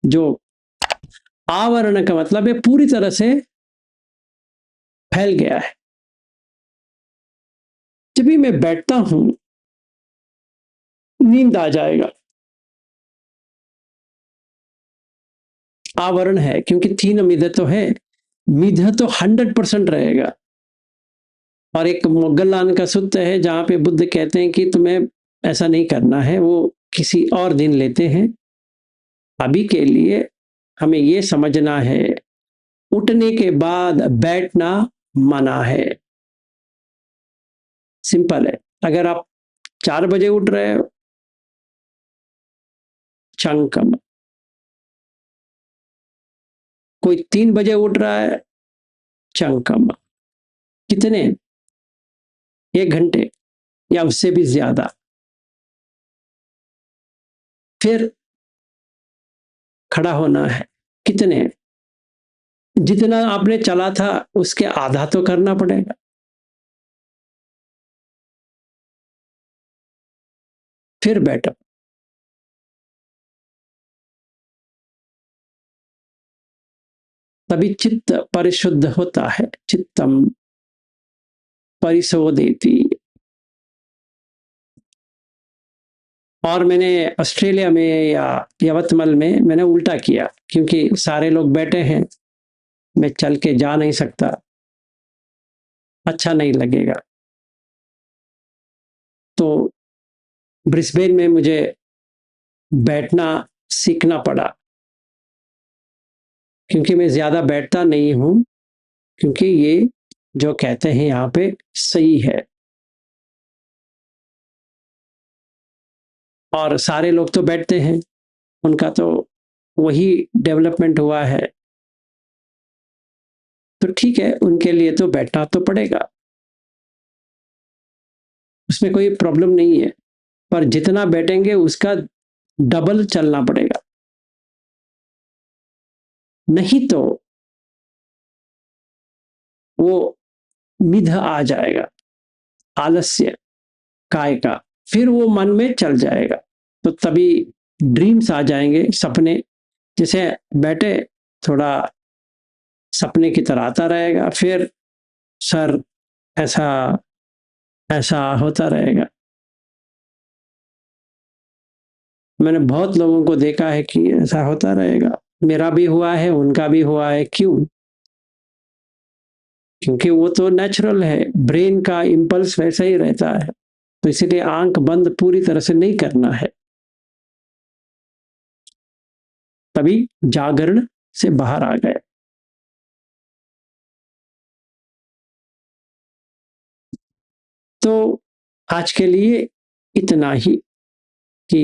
जो आवरण का मतलब है पूरी तरह से फैल गया है। जब भी मैं बैठता हूं नींद आ जाएगा। आवरण है क्योंकि तीन मिध तो है, मिध तो 100% रहेगा। और एक मोगलान का सूत्र है जहां पे बुद्ध कहते हैं कि तुम्हें ऐसा नहीं करना है, वो किसी और दिन लेते हैं। अभी के लिए हमें ये समझना है, उठने के बाद बैठना मना है। सिंपल है। अगर आप 4 बजे उठ रहे हो, चंकम। कोई 3 बजे उठ रहा है, चंकम। कितने? 1 घंटे या उससे भी ज्यादा। फिर खड़ा होना है। कितने? जितना आपने चला था उसके आधा तो करना पड़ेगा। फिर बैठो। तभी चित्त परिशुद्ध होता है। चित्तम परिशोधयति। और मैंने ऑस्ट्रेलिया में या यवतमल में मैंने उल्टा किया, क्योंकि सारे लोग बैठे हैं, मैं चल के जा नहीं सकता, अच्छा नहीं लगेगा। तो ब्रिस्बेन में मुझे बैठना सीखना पड़ा, क्योंकि मैं ज्यादा बैठता नहीं हूं, क्योंकि ये जो कहते हैं यहाँ पे सही है। और सारे लोग तो बैठते हैं, उनका तो वही डेवलपमेंट हुआ है, तो ठीक है, उनके लिए तो बैठना तो पड़ेगा, उसमें कोई प्रॉब्लम नहीं है। पर जितना बैठेंगे उसका डबल चलना पड़ेगा, नहीं तो वो मिध आ जाएगा, आलस्य काय का, फिर वो मन में चल जाएगा। तो तभी ड्रीम्स आ जाएंगे, सपने। जैसे बैठे, थोड़ा सपने की तरह आता रहेगा, फिर सर ऐसा ऐसा होता रहेगा। मैंने बहुत लोगों को देखा है कि ऐसा होता रहेगा, मेरा भी हुआ है, उनका भी हुआ है। क्यों? क्योंकि वो तो नेचुरल है, ब्रेन का इम्पल्स वैसा ही रहता है। तो इसीलिए आंख बंद पूरी तरह से नहीं करना है। तभी जागरण से बाहर आ गए। तो आज के लिए इतना ही कि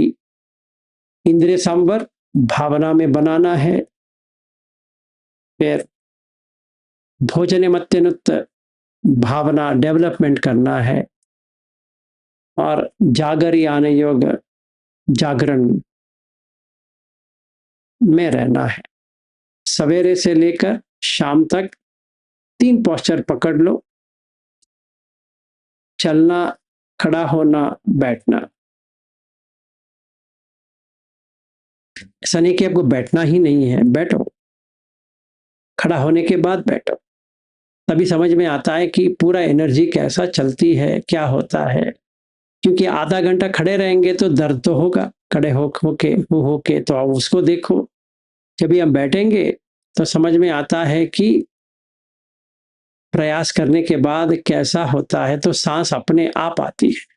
इंद्रिय संवर भावना में बनाना है, फिर भोजने मत्यनुत्त भावना डेवलपमेंट करना है, और जागरियान योग जागरण में रहना है। सवेरे से लेकर शाम तक 3 पोस्चर पकड़ लो, चलना, खड़ा होना, बैठना। ऐसा नहीं कि आपको बैठना ही नहीं है, बैठो, खड़ा होने के बाद बैठो, तभी समझ में आता है कि पूरा एनर्जी कैसा चलती है, क्या होता है। क्योंकि आधा घंटा खड़े रहेंगे तो दर्द तो होगा, खड़े होके तो आप उसको देखो। जब भी हम बैठेंगे तो समझ में आता है कि प्रयास करने के बाद कैसा होता है, तो सांस अपने आप आती है।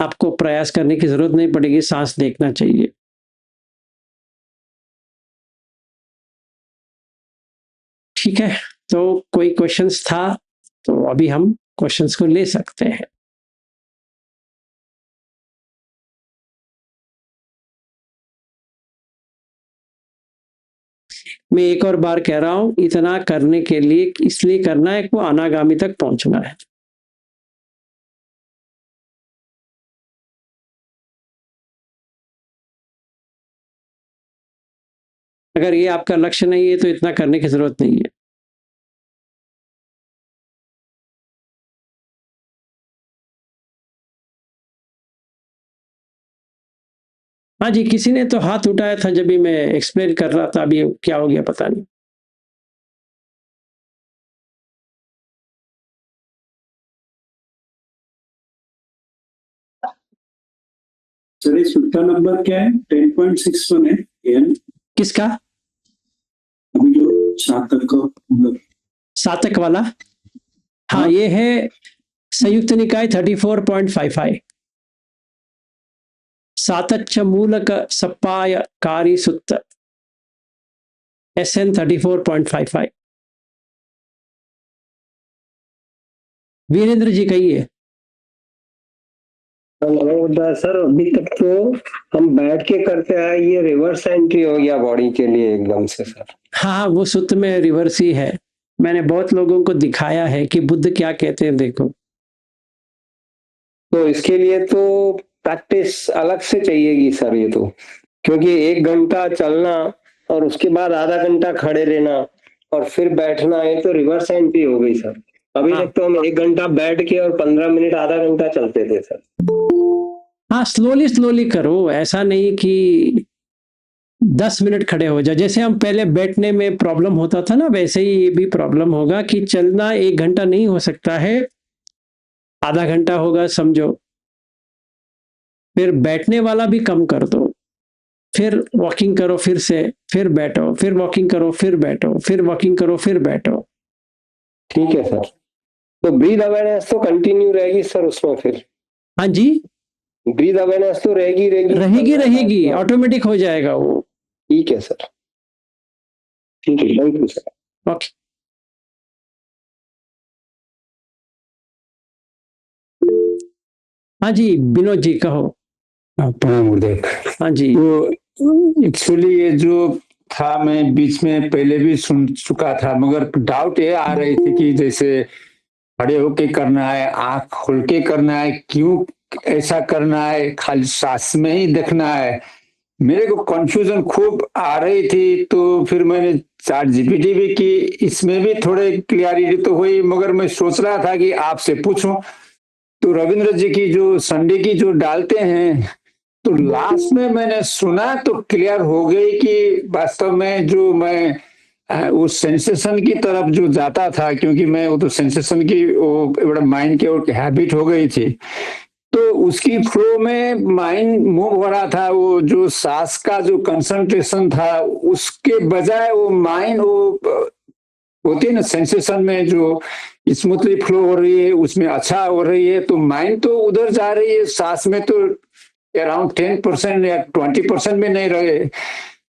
आपको प्रयास करने की जरूरत नहीं पड़ेगी, सांस देखना चाहिए। ठीक है, तो कोई क्वेश्चंस था तो अभी हम क्वेश्चंस को ले सकते हैं। मैं एक और बार कह रहा हूं, इतना करने के लिए इसलिए करना है कि वो अनागामी तक पहुंचना है। अगर ये आपका लक्ष्य नहीं है तो इतना करने की जरूरत नहीं है। हाँ जी, किसी ने तो हाथ उठाया था जब भी मैं एक्सप्लेन कर रहा था, अभी क्या हो गया पता नहीं। सर इसका नंबर क्या है? 10.61 है एन। किसका? अभी जो सातक का मतलब सातक वाला? हाँ, ये है संयुक्त निकाय 34.55। सातच्च मूलक सप्पाय कारी सुत्त SN 34.55। वीरेंद्र जी कहिए। सर अभी तक तो हम बैठ के करते आए, ये रिवर्स एंट्री हो गया बॉडी के लिए एकदम से सर। हाँ, वो सुत्त में रिवर्स ही है। मैंने बहुत लोगों को दिखाया है कि बुद्ध क्या कहते हैं, देखो। तो इसके लिए तो प्रैक्टिस अलग से चाहिएगी सर ये तो, क्योंकि 1 घंटा चलना और उसके बाद आधा घंटा खड़े रहना और फिर बैठना, ये तो रिवर्स एंट्री हो गई सर। अभी हाँ। तक तो हम 1 घंटा बैठ के और 15 मिनट आधा घंटा चलते थे सर। हाँ, स्लोली करो, ऐसा नहीं कि 10 मिनट खड़े हो जाए। जैसे हम पहले बैठने में प्रॉब्लम होता था ना, वैसे ही ये भी प्रॉब्लम होगा कि चलना 1 घंटा नहीं हो सकता है, आधा घंटा होगा समझो। फिर बैठने वाला भी कम कर दो, फिर वॉकिंग करो, फिर से, फिर बैठो, फिर वॉकिंग करो, फिर बैठो, फिर वॉकिंग करो, फिर बैठो। ठीक है सर, तो ब्रीथ अवेयरनेस तो कंटिन्यू रहेगी सर उसमें फिर? हाँ जी, ब्रीथ अवेयरनेस तो रहेगी, ऑटोमेटिक हो जाएगा वो। ठीक है सर, ठीक है, थैंक यू सर। ओके। हाँ जी, विनोद जी कहो। प्रणाम गुरुदेव। हाँ जी। तो एक्चुअली ये जो था, मैं बीच में पहले भी सुन चुका था, मगर डाउट ये आ रही थी कि जैसे खड़े होके करना है, आंख खोल के करना है, क्यों ऐसा करना है, खाली सांस में ही देखना है, मेरे को कंफ्यूजन खूब आ रही थी। तो फिर मैंने चैट जीपीटी भी की, इसमें भी थोड़े क्लियरिटी तो हुई, मगर मैं सोच रहा था कि आपसे पूछूं। तो रविंद्र जी की जो संडे की जो डालते हैं, तो लास्ट में मैंने सुना तो क्लियर हो गई कि वास्तव में जो मैं उस सेंसेशन की तरफ जो जाता था, क्योंकि मैं वो तो सेंसेशन की वो बड़ा माइंड के और हैबिट हो गई थी, तो उसकी फ्लो में माइंड मूव हो रहा था। वो जो सांस का जो कंसंट्रेशन था, उसके बजाय वो माइंड वो होती है ना सेंसेशन में जो स्मूथली फ्लो हो रही है, उसमें अच्छा हो रही है, तो माइंड तो उधर जा रही है, सांस में तो अराउंड 10% या 20% में नहीं रहे।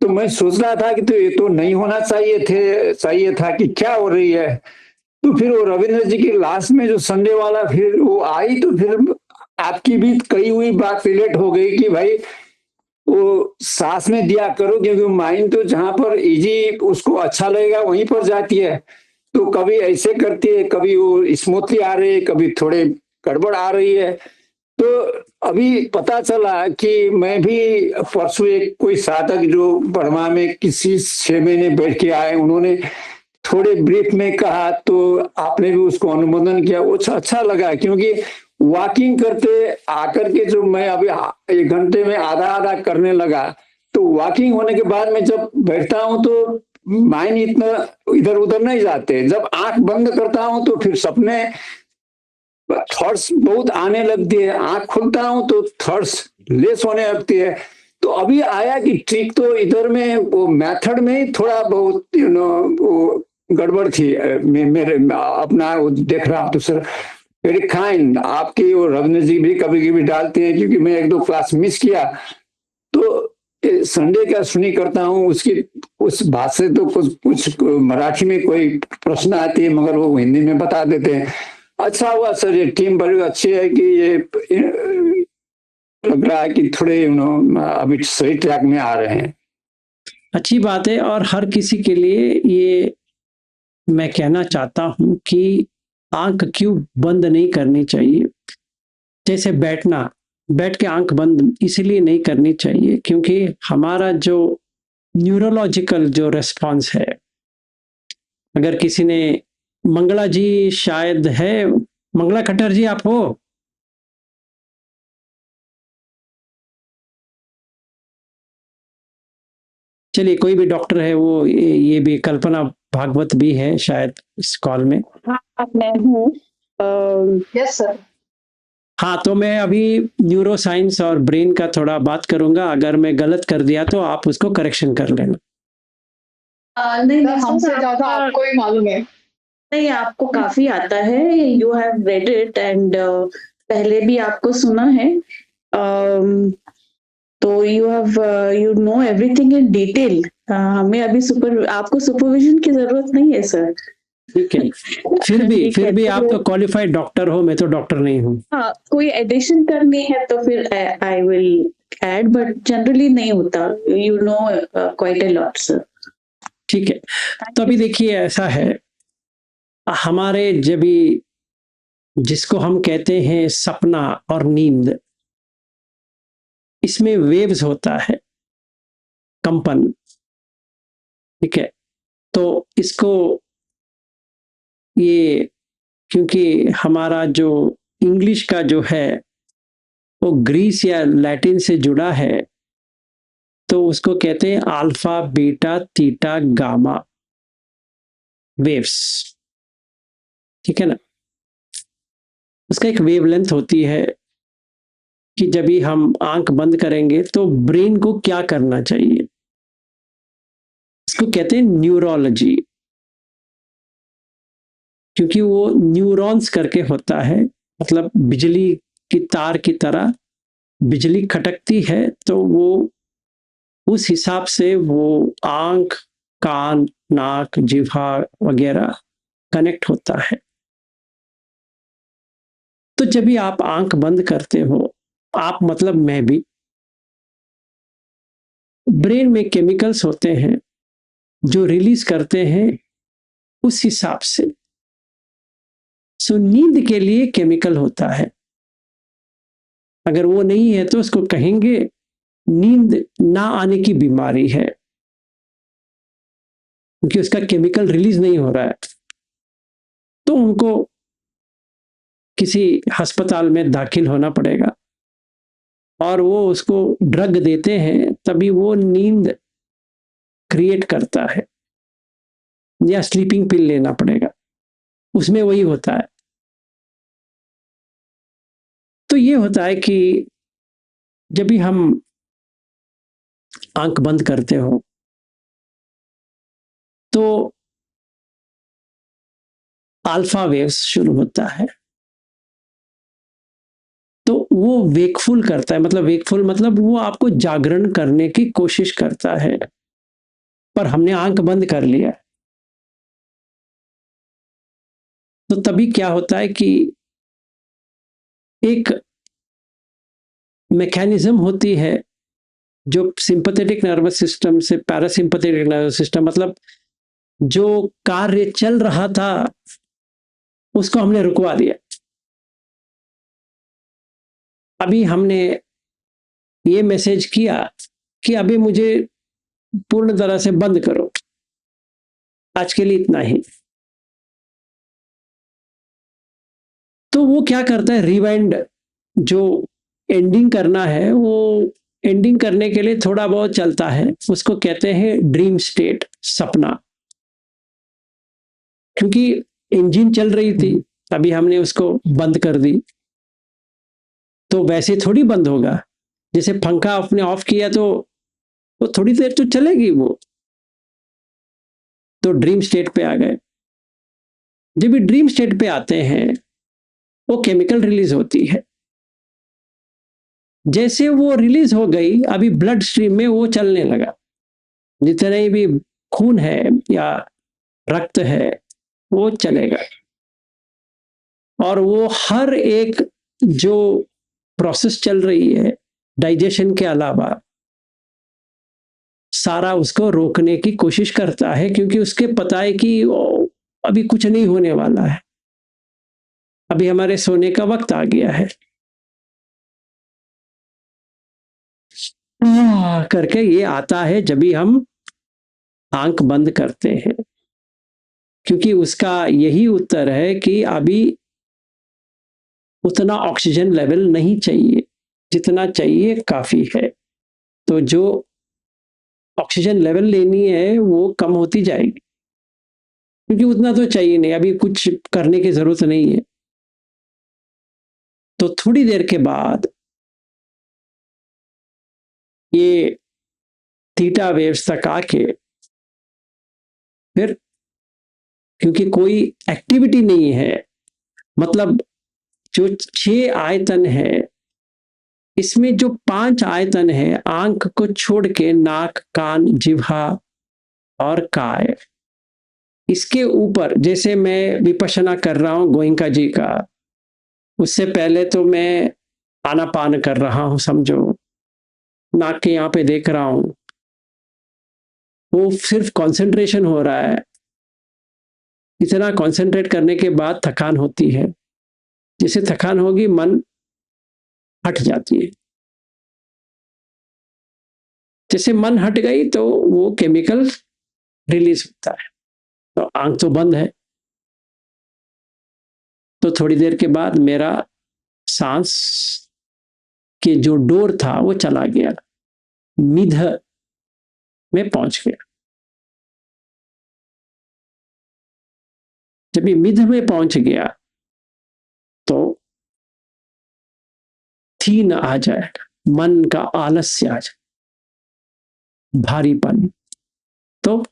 तो मैं सोच रहा था कि तो ये तो नहीं होना चाहिए था कि क्या हो रही है। तो फिर वो रविंद्र जी की लास्ट में जो संडे वाला फिर वो आई, तो फिर आपकी भी कही हुई बात रिलेट हो गई कि भाई वो सांस में दिया करो, क्योंकि माइंड तो जहां पर इजी उसको अच्छा लगेगा वहीं पर जाती है। तो कभी ऐसे करती है, कभी वो स्मूथली आ रही है, कभी थोड़े गड़बड़ आ रही है। तो अभी पता चला कि मैं भी परसों एक कोई साधक जो बर्मा में किसी 6 महीने बैठ के आए, उन्होंने थोड़े ब्रीफ में कहा, तो आपने भी उसको अनुमोदन किया, वो अच्छा लगा। क्योंकि वॉकिंग करते आकर के जो मैं अभी 1 घंटे में आधा आधा करने लगा, तो वॉकिंग होने के बाद में जब बैठता हूं तो माइंड इतना इधर उधर नहीं जाते। जब आंख बंद करता हूं तो फिर सपने थॉट्स बहुत आने लगती है, आंख खोलता हूं तो थॉट्स लेस होने लगती है। तो अभी आया कि ट्रिक तो इधर में वो मेथड में ही थोड़ा बहुत वो गड़बड़ थी। मेरे अपना वो देख रहा हूं तो सर वेरी काइंड आपकी, और रविंद्र जी भी कभी कभी डालते हैं, क्योंकि मैं 1-2 क्लास मिस किया। तो संडे का सुनी करता हूँ, उसकी उस बात से तो कुछ मराठी में कोई प्रश्न आती है, मगर वो हिंदी में बता देते हैं। अच्छा हुआ सर, ये टीम बड़ी अच्छी है कि ये लग रहा है कि थोड़े अभी सही ट्रैक में आ रहे हैं। अच्छी बात है। और हर किसी के लिए ये मैं कहना चाहता हूं कि आंख क्यों बंद नहीं करनी चाहिए। जैसे बैठ के आंख बंद इसलिए नहीं करनी चाहिए क्योंकि हमारा जो न्यूरोलॉजिकल जो रेस्पॉन्स है, अगर किसी ने मंगला जी शायद है, मंगला खट्टर जी आप हो? चलिए, कोई भी डॉक्टर है, वो ये भी कल्पना भागवत भी है शायद इस कॉल में। हाँ मैं हूँ। Yes sir. हाँ, तो मैं अभी न्यूरो साइंस और ब्रेन का थोड़ा बात करूंगा। अगर मैं गलत कर दिया तो आप उसको करेक्शन कर लेना। नहीं हमसे ज्यादा आपको ही मालूम है। नहीं आपको काफी आता है, you have read it and पहले भी आपको सुना है। तो you know everything in detail. हमें अभी आपको सुपरविजन की जरूरत नहीं है सर। ठीक है, फिर भी आप तो क्वालिफाइड डॉक्टर हो, मैं तो डॉक्टर नहीं हूँ। हाँ, कोई एडिशन करनी है तो फिर I will add, but generally नहीं होता। You know quite a lot sir. ठीक है, तो अभी देखिए ऐसा है, हमारे जब भी जिसको हम कहते हैं सपना और नींद, इसमें वेव्स होता है, कंपन। ठीक है, तो इसको ये क्योंकि हमारा जो इंग्लिश का जो है वो ग्रीस या लैटिन से जुड़ा है, तो उसको कहते हैं alpha beta theta gamma waves. ठीक है ना, उसका एक वेवलेंथ होती है कि जब भी हम आंख बंद करेंगे तो ब्रेन को क्या करना चाहिए, इसको कहते हैं न्यूरोलॉजी। क्योंकि वो न्यूरॉन्स करके होता है, मतलब बिजली की तार की तरह बिजली खटकती है, तो वो उस हिसाब से वो आंख, कान, नाक, जिह्वा वगैरह कनेक्ट होता है। तो जब भी आप आंख बंद करते हो, आप मतलब मैं भी, ब्रेन में केमिकल्स होते हैं जो रिलीज करते हैं उस हिसाब से। सो नींद के लिए केमिकल होता है, अगर वो नहीं है तो उसको कहेंगे नींद ना आने की बीमारी है, क्योंकि उसका केमिकल रिलीज नहीं हो रहा है। तो उनको किसी अस्पताल में दाखिल होना पड़ेगा और वो उसको ड्रग देते हैं, तभी वो नींद क्रिएट करता है, या स्लीपिंग पिल लेना पड़ेगा, उसमें वही होता है। तो ये होता है कि जब भी हम आंख बंद करते हो तो अल्फा वेव्स शुरू होता है। तो वो वेकफुल करता है, मतलब वेकफुल मतलब वो आपको जागरण करने की कोशिश करता है, पर हमने आंख बंद कर लिया। तो तभी क्या होता है कि एक मैकेनिज्म होती है जो सिंपैथेटिक नर्वस सिस्टम से पैरासिम्पैथेटिक नर्वस सिस्टम, मतलब जो कार्य चल रहा था उसको हमने रुकवा दिया। अभी हमने ये मैसेज किया कि अभी मुझे पूर्ण तरह से बंद करो, आज के लिए इतना ही। तो वो क्या करता है, रिवाइंड, जो एंडिंग करना है वो एंडिंग करने के लिए थोड़ा बहुत चलता है, उसको कहते हैं ड्रीम स्टेट, सपना। क्योंकि इंजन चल रही थी, अभी हमने उसको बंद कर दी, तो वैसे थोड़ी बंद होगा। जैसे पंखा आपने ऑफ किया तो वो थोड़ी देर तो चलेगी वो। तो ड्रीम स्टेट पे आ गए। जब भी ड्रीम स्टेट पे आते हैं वो केमिकल रिलीज होती है। जैसे वो रिलीज हो गई, अभी ब्लड स्ट्रीम में वो चलने लगा, जितने भी खून है या रक्त है वो चलेगा, और वो हर एक जो प्रोसेस चल रही है डाइजेशन के अलावा सारा उसको रोकने की कोशिश करता है, क्योंकि उसके पता है कि अभी कुछ नहीं होने वाला है, अभी हमारे सोने का वक्त आ गया है। करके ये आता है जब भी हम आंख बंद करते हैं, क्योंकि उसका यही उत्तर है कि अभी उतना ऑक्सीजन लेवल नहीं चाहिए, जितना चाहिए काफी है। तो जो ऑक्सीजन लेवल लेनी है वो कम होती जाएगी, क्योंकि उतना तो चाहिए नहीं, अभी कुछ करने की जरूरत नहीं है। तो थोड़ी देर के बाद ये थीटा वेव्स तक आके फिर, क्योंकि कोई एक्टिविटी नहीं है, मतलब जो 6 आयतन है इसमें जो 5 आयतन है, आंख को छोड़ के नाक, कान, जिह्वा और काय, इसके ऊपर जैसे मैं विपश्यना कर रहा हूं गोइंका जी का, उससे पहले तो मैं आनापान कर रहा हूं, समझो नाक के यहां पे देख रहा हूं, वो सिर्फ कंसंट्रेशन हो रहा है। इतना कंसंट्रेट करने के बाद थकान होती है, जैसे थकान होगी मन हट जाती है, जैसे मन हट गई तो वो केमिकल रिलीज होता है, तो आंख तो बंद है। तो थोड़ी देर के बाद मेरा सांस के जो डोर था वो चला गया, मिध में पहुंच गया। जब ये मिध में पहुंच गया तो थीन आ जाएगा, मन का आलस्य आ जाए, भारीपन। तो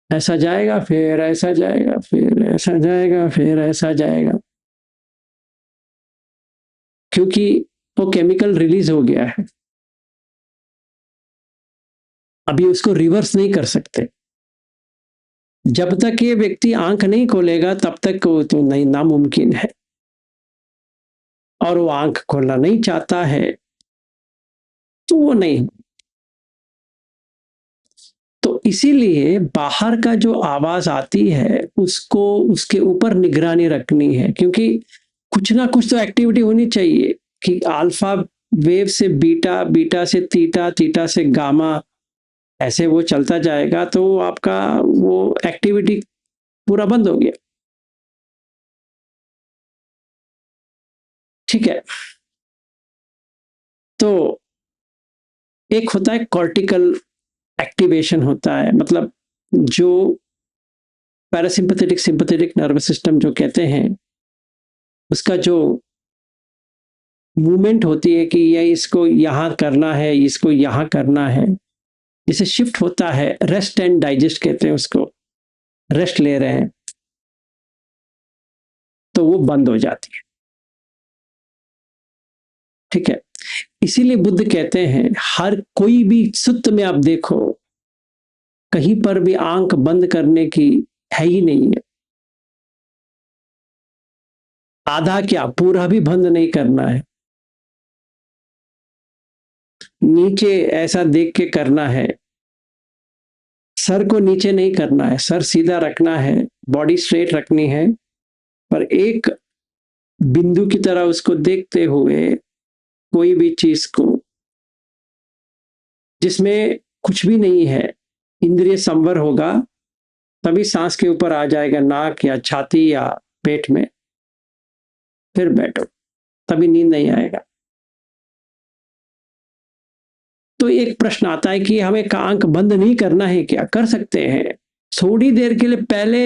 ऐसा जाएगा, फिर ऐसा जाएगा, फिर ऐसा जाएगा, फिर ऐसा जाएगा, क्योंकि वो केमिकल रिलीज हो गया है, अभी उसको रिवर्स नहीं कर सकते। जब तक ये व्यक्ति आंख नहीं खोलेगा तब तक वो तो नहीं, नामुमकिन है, और वो आंख खोलना नहीं चाहता है तो वो नहीं। तो इसीलिए बाहर का जो आवाज आती है उसको, उसके ऊपर निगरानी रखनी है, क्योंकि कुछ ना कुछ तो एक्टिविटी होनी चाहिए कि अल्फा वेव से बीटा, बीटा से थीटा, थीटा से गामा, ऐसे वो चलता जाएगा, तो आपका वो एक्टिविटी पूरा बंद हो गया। ठीक है। तो एक होता है कॉर्टिकल एक्टिवेशन होता है, मतलब जो पैरासिम्पैथेटिक सिंपैथेटिक नर्वस सिस्टम जो कहते हैं, उसका जो मूवमेंट होती है कि ये इसको यहां करना है, इसको यहां करना है, जिसे शिफ्ट होता है, रेस्ट एंड डाइजेस्ट कहते हैं उसको, रेस्ट ले रहे हैं, तो वो बंद हो जाती है। ठीक है, इसीलिए बुद्ध कहते हैं हर कोई भी सुत्त में आप देखो कहीं पर भी आंख बंद करने की है ही नहीं है। आधा क्या पूरा भी बंद नहीं करना है, नीचे ऐसा देख के करना है, सर को नीचे नहीं करना है, सर सीधा रखना है, बॉडी स्ट्रेट रखनी है, पर एक बिंदु की तरह उसको देखते हुए कोई भी चीज को जिसमें कुछ भी नहीं है, इंद्रिय संवर होगा तभी सांस के ऊपर आ जाएगा, नाक या छाती या पेट में, फिर बैठो, तभी नींद नहीं आएगा। तो एक प्रश्न आता है कि हमें आंख बंद नहीं करना है क्या? कर सकते हैं, थोड़ी देर के लिए पहले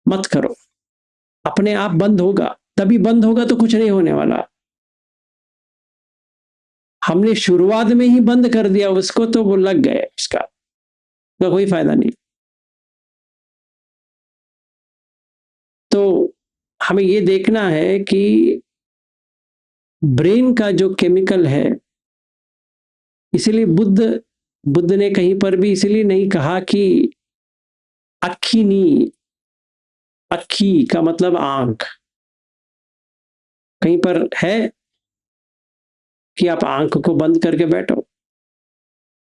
मत करो, अपने आप बंद होगा, तभी बंद होगा तो कुछ नहीं होने वाला। हमने शुरुआत में ही बंद कर दिया उसको तो वो लग गए, उसका तो कोई फायदा नहीं। तो हमें ये देखना है कि ब्रेन का जो केमिकल है, इसलिए बुद्ध ने कहीं पर भी इसलिए नहीं कहा कि अक्खी नी, अक्खी का मतलब आंख, कहीं पर है कि आप आंख को बंद करके बैठो,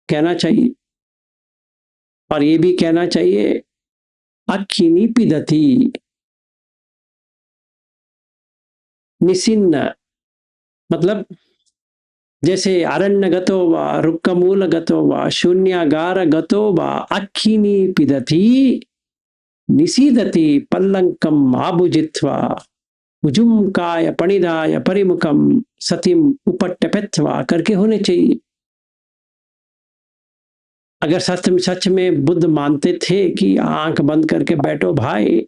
कहना चाहिए। और ये भी कहना चाहिए अक्खिनी पिदती निसिन्न, मतलब जैसे अरण्य गतो वा रुक्कमूल गतो वा शून्यागार गतो वा अक्खिनी पिदती निसीदति पल्लंकम आभुजित्वा उजुमकाय पणिदाय परिमुखम सतिम उपट्टपेत्वा करके होने चाहिए। अगर सच में बुद्ध मानते थे कि आंख बंद करके बैठो भाई,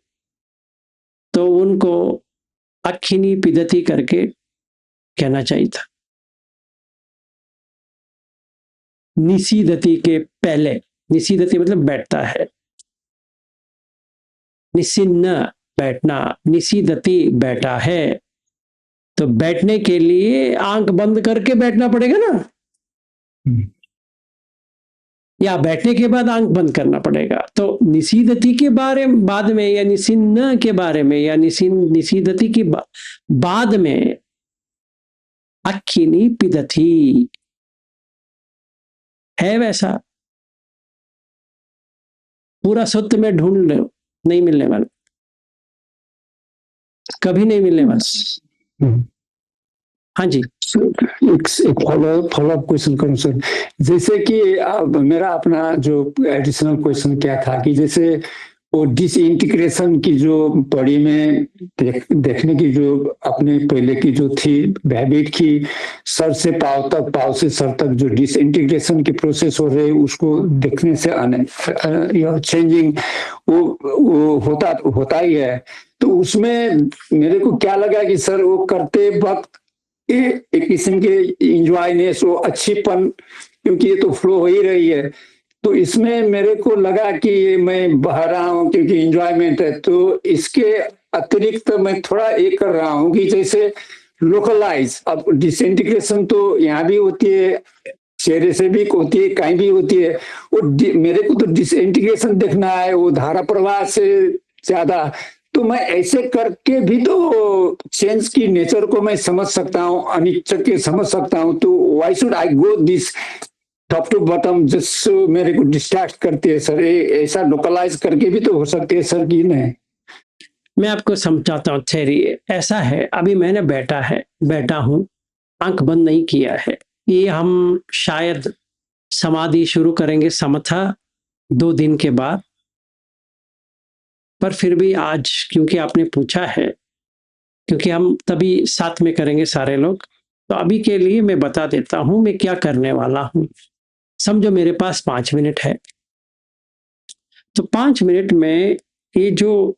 तो उनको अक्खिनी पिदती करके कहना चाहिए था, निसीदति के पहले। निसीदति मतलब बैठता है, निसिन्न बैठना, निसीदति बैठा है, तो बैठने के लिए आंख बंद करके बैठना पड़ेगा ना, या बैठने के बाद आंख बंद करना पड़ेगा। तो निसीदति के बारे में बाद में, या निसिन्न के बारे में, या निसीदति के बाद में अक्खिनी पिदती है। वैसा पूरा सूत्र में ढूंढ लो, नहीं मिलने वाला, कभी नहीं मिलने वाला। हाँ जी, एक फॉलोअप क्वेश्चन करूं सर। जैसे कि मेरा अपना जो एडिशनल क्वेश्चन क्या था कि जैसे वो डिसइंटीग्रेशन की जो बॉडी में देखने की जो अपने पहले की जो थी हैबिट की, सर से पाँव तक, पाँव से सर तक जो डिसइंटीग्रेशन की प्रोसेस हो रही है उसको देखने से चेंजिंग वो होता ही है। तो उसमें मेरे को क्या लगा कि सर वो करते वक्त एक किस्म के इंजॉयनेस, वो अच्छीपन, क्योंकि ये तो फ्लो हो ही रही है, तो इसमें मेरे को लगा कि मैं बह रहा हूँ क्योंकि इंजॉयमेंट है। तो इसके अतिरिक्त मैं थोड़ा ये कर रहा हूँ कि जैसे लोकलाइज, अब डिसइंटीग्रेशन तो यहाँ भी होती है, चेहरे से भी होती है, कहीं भी होती है, वो मेरे को तो डिसइंटीग्रेशन देखना है, वो धारा प्रवाह से ज्यादा। तो मैं ऐसे करके भी तो चेंज की नेचर को मैं समझ सकता हूँ, अनिच्छा के समझ सकता हूँ। तो why should I go this top to bottom, जिस मेरे को डिस्ट्रैक्ट करती है सर? ऐसा लोकलाइज करके भी तो हो सकती है सर कि नहीं? मैं आपको समझाता हूँ थ्योरी। ऐसा है, अभी मैंने बैठा हूँ, आंख बंद नहीं किया है। ये हम शायद समाधि शुरू करेंगे समथा 2 दिन के बाद, पर फिर भी आज क्योंकि आपने पूछा है, क्योंकि हम तभी साथ में करेंगे सारे लोग, तो अभी के लिए मैं बता देता हूं मैं क्या करने वाला हूं। समझो मेरे पास 5 मिनट है, तो 5 मिनट में ये जो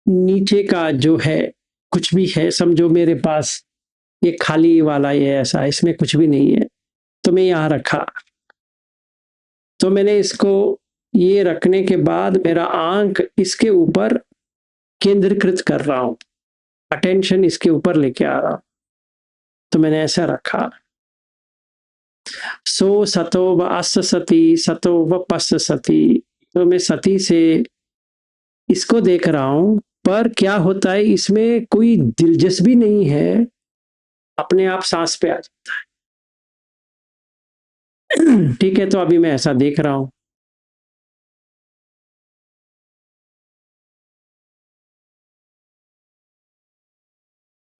नीचे का जो है कुछ भी है, समझो मेरे पास ये खाली वाला ये ऐसा, इसमें कुछ भी नहीं है, तो मैं यहाँ रखा, तो मैंने इसको ये रखने के बाद मेरा आंख इसके ऊपर केंद्रीकृत कर रहा हूं। अटेंशन इसके ऊपर लेके आ रहा हूं, तो मैंने ऐसा रखा, सो सतो व अस सती सतो व पस सती। तो मैं सती से इसको देख रहा हूं, पर क्या होता है इसमें कोई दिलचस्पी नहीं है, अपने आप सांस पे आ जाता है। ठीक है, तो अभी मैं ऐसा देख रहा हूं।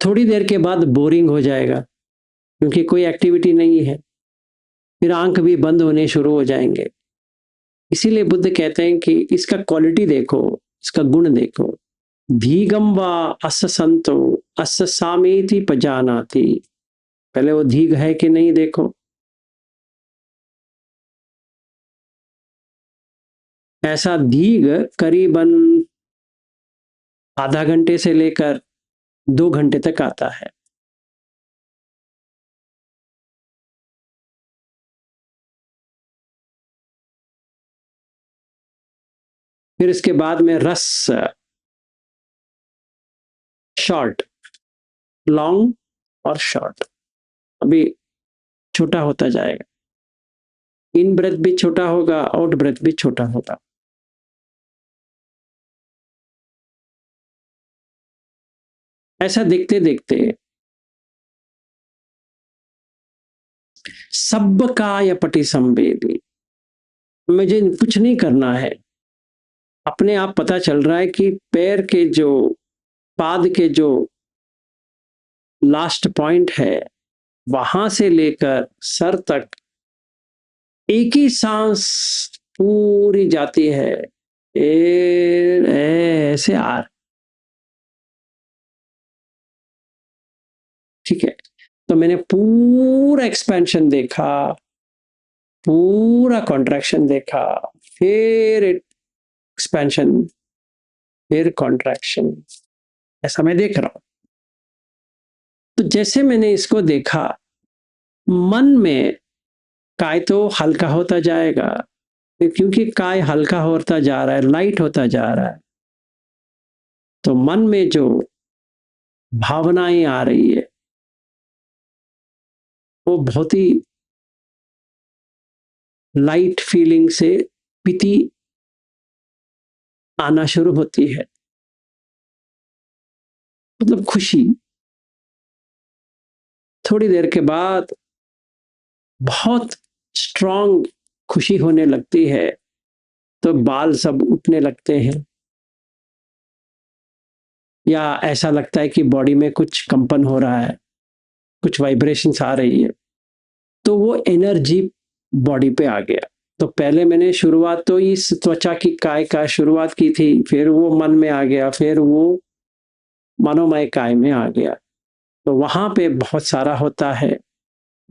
थोड़ी देर के बाद बोरिंग हो जाएगा, क्योंकि कोई एक्टिविटी नहीं है, फिर आंख भी बंद होने शुरू हो जाएंगे। इसीलिए बुद्ध कहते हैं कि इसका क्वालिटी देखो, इसका गुण देखो। धीगम वा अस संतो अस सामेति पजानाति। पहले वो धीग है कि नहीं देखो। ऐसा धीग करीबन आधा घंटे से लेकर 2 घंटे तक आता है। फिर इसके बाद में रस शॉर्ट, लॉन्ग और शॉर्ट, अभी छोटा होता जाएगा। इन ब्रेथ भी छोटा होगा, आउट ब्रेथ भी छोटा होगा। ऐसा देखते देखते सब काय पटि संवेदी, मुझे कुछ नहीं करना है, अपने आप पता चल रहा है कि पैर के जो पाद के जो लास्ट पॉइंट है वहां से लेकर सर तक एक ही सांस पूरी जाती है, ऐसे आर। ठीक है, तो मैंने पूरा एक्सपेंशन देखा, पूरा कॉन्ट्रैक्शन देखा, फिर एक्सपेंशन, फिर कॉन्ट्रैक्शन, ऐसा मैं देख रहा हूं। तो जैसे मैंने इसको देखा, मन में काय तो हल्का होता जाएगा, क्योंकि काय हल्का होता जा रहा है, लाइट होता जा रहा है, तो मन में जो भावनाएं आ रही है वो बहुत ही लाइट फीलिंग से पीति आना शुरू होती है, मतलब खुशी। थोड़ी देर के बाद बहुत स्ट्रांग खुशी होने लगती है, तो बाल सब उठने लगते हैं, या ऐसा लगता है कि बॉडी में कुछ कंपन हो रहा है, कुछ वाइब्रेशंस आ रही है, तो वो एनर्जी बॉडी पे आ गया। तो पहले मैंने शुरुआत तो इस त्वचा की काय का शुरुआत की थी, फिर वो मन में आ गया, फिर वो मनोमय काय में आ गया। तो वहां पे बहुत सारा होता है,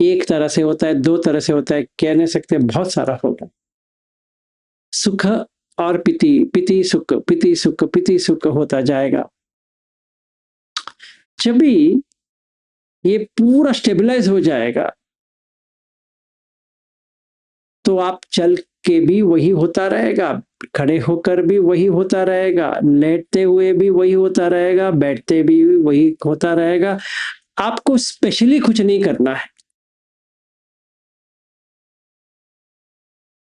एक तरह से होता है, 2 तरह से होता है, कह नहीं सकते, बहुत सारा होगा। सुख और पीति, पीति सुख, पीति सुख, पीति सुख होता जाएगा। जब भी ये पूरा स्टेबलाइज हो जाएगा, तो आप चल के भी वही होता रहेगा, खड़े होकर भी वही होता रहेगा, लेटते हुए भी वही होता रहेगा, बैठते भी वही होता रहेगा। आपको स्पेशली कुछ नहीं करना है,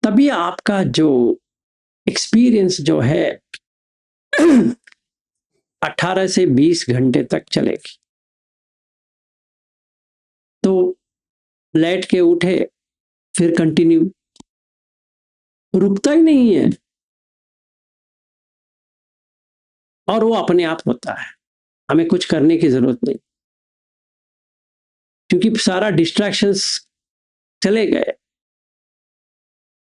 तभी आपका जो एक्सपीरियंस जो है 18 से 20 घंटे तक चलेगी। तो लेट के उठे, फिर कंटिन्यू, रुकता ही नहीं है, और वो अपने आप होता है, हमें कुछ करने की जरूरत नहीं, क्योंकि सारा डिस्ट्रैक्शंस चले गए,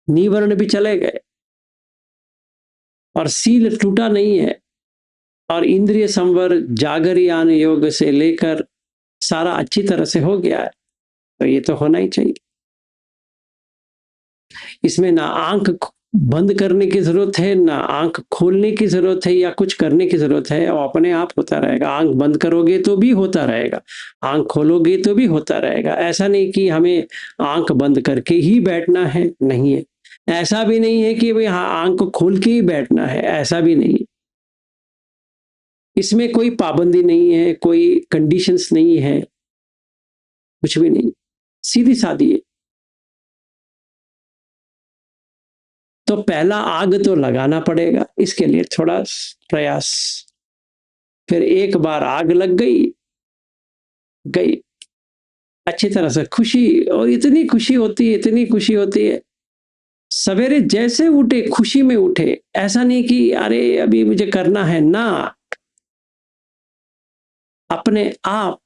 निवर्ण भी चले गए, और सील टूटा नहीं है, और इंद्रिय संवर जागरियान योग से लेकर सारा अच्छी तरह से हो गया है। तो ये तो होना ही चाहिए। इसमें ना आंख बंद करने की जरूरत है, ना आंख खोलने की जरूरत है, या कुछ करने की जरूरत है, और अपने आप होता रहेगा। आंख बंद करोगे तो भी होता रहेगा, आंख खोलोगे तो भी होता रहेगा। ऐसा नहीं कि हमें आंख बंद करके ही बैठना है, नहीं है। ऐसा भी नहीं है कि भाई हाँ आंख खोल के ही बैठना है, ऐसा भी नहीं है। इसमें कोई पाबंदी नहीं है, कोई कंडीशंस नहीं है, कुछ भी नहीं, सीधी सादी है। तो पहला आग तो लगाना पड़ेगा, इसके लिए थोड़ा प्रयास। फिर एक बार आग लग गई, गई अच्छी तरह से खुशी, और इतनी खुशी होती है, इतनी खुशी होती है। सवेरे जैसे उठे खुशी में उठे, ऐसा नहीं कि अरे अभी मुझे करना है ना, अपने आप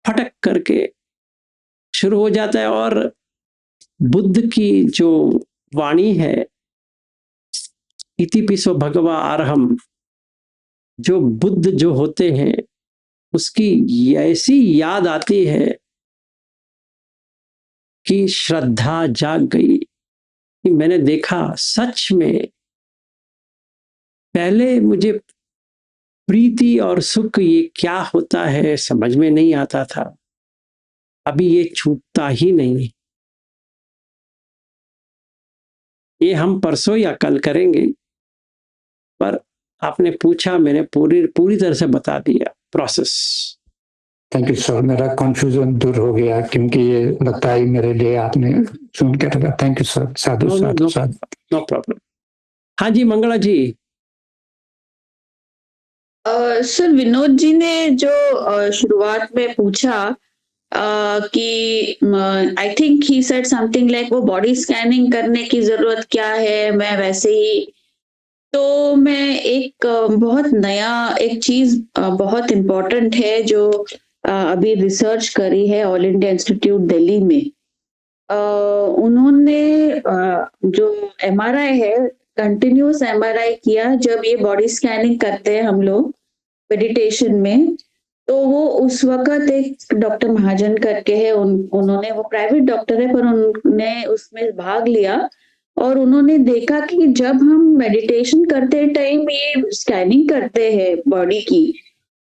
फटक करके शुरू हो जाता है। और बुद्ध की जो वाणी है, इति पिसो भगवा आरहम, जो बुद्ध जो होते हैं उसकी ऐसी याद आती है कि श्रद्धा जाग गई कि मैंने देखा सच में, पहले मुझे प्रीति और सुख ये क्या होता है समझ में नहीं आता था, अभी ये छूटता ही नहीं। ये हम परसों या कल करेंगे, पर आपने पूछा, मैंने पूरी तरह से बता दिया प्रोसेस। थैंक यू सर, मेरा कंफ्यूजन दूर हो गया, क्योंकि ये लगता है मेरे लिए आपने सुन के रखा। थैंक यू सर, साधु साधु साधु। No problem. हाँ जी मंगला जी। सर विनोद जी ने जो शुरुआत में पूछा कि I think he said something like वो बॉडी स्कैनिंग करने की जरूरत क्या है, मैं वैसे ही, तो मैं एक बहुत नया एक चीज बहुत इम्पोर्टेंट है जो अभी रिसर्च करी है ऑल इंडिया इंस्टीट्यूट दिल्ली में। उन्होंने जो एमआरआई है, कंटिन्यूस एमआरआई किया जब ये बॉडी स्कैनिंग करते हैं हम लोग मेडिटेशन में। तो वो उस वक्त एक डॉक्टर महाजन करके है, उन्होंने, वो प्राइवेट डॉक्टर है पर उन्होंने उसमें भाग लिया और उन्होंने देखा कि जब हम मेडिटेशन करते टाइम ये स्कैनिंग करते हैं बॉडी की,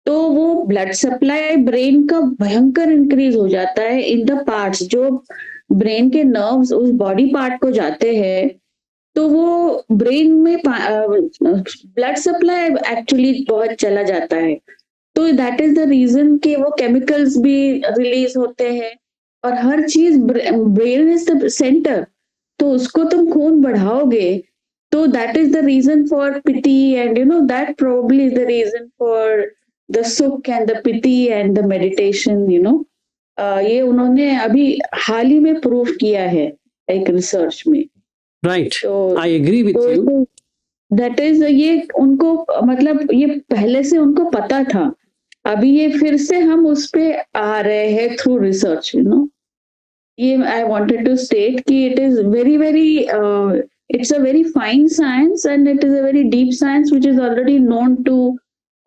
तो वो ब्लड सप्लाई ब्रेन का भयंकर इंक्रीज हो जाता है इन द पार्ट्स, जो ब्रेन के नर्व्स उस बॉडी पार्ट को जाते हैं, तो वो ब्रेन में ब्लड सप्लाई एक्चुअली बहुत चला जाता है। तो दैट इज द रीजन कि वो केमिकल्स भी रिलीज होते हैं और हर चीज, ब्रेन इज द सेंटर, तो उसको तुम खून बढ़ाओगे, तो that is the reason for pity, and you know that probably is the reason for the sukh and the pity and the meditation, you know. ये उन्होंने अभी हाल ही में प्रूव किया है एक रिसर्च में। राइट, तो I agree with you. That is, ये उनको मतलब ये पहले से उनको पता था, अभी ये फिर से हम उस पे आ रहे हैं थ्रू रिसर्च, यू नो। ये आई वांटेड टू स्टेट कि it is very very, it's a very fine science and it is a very deep science which is already known to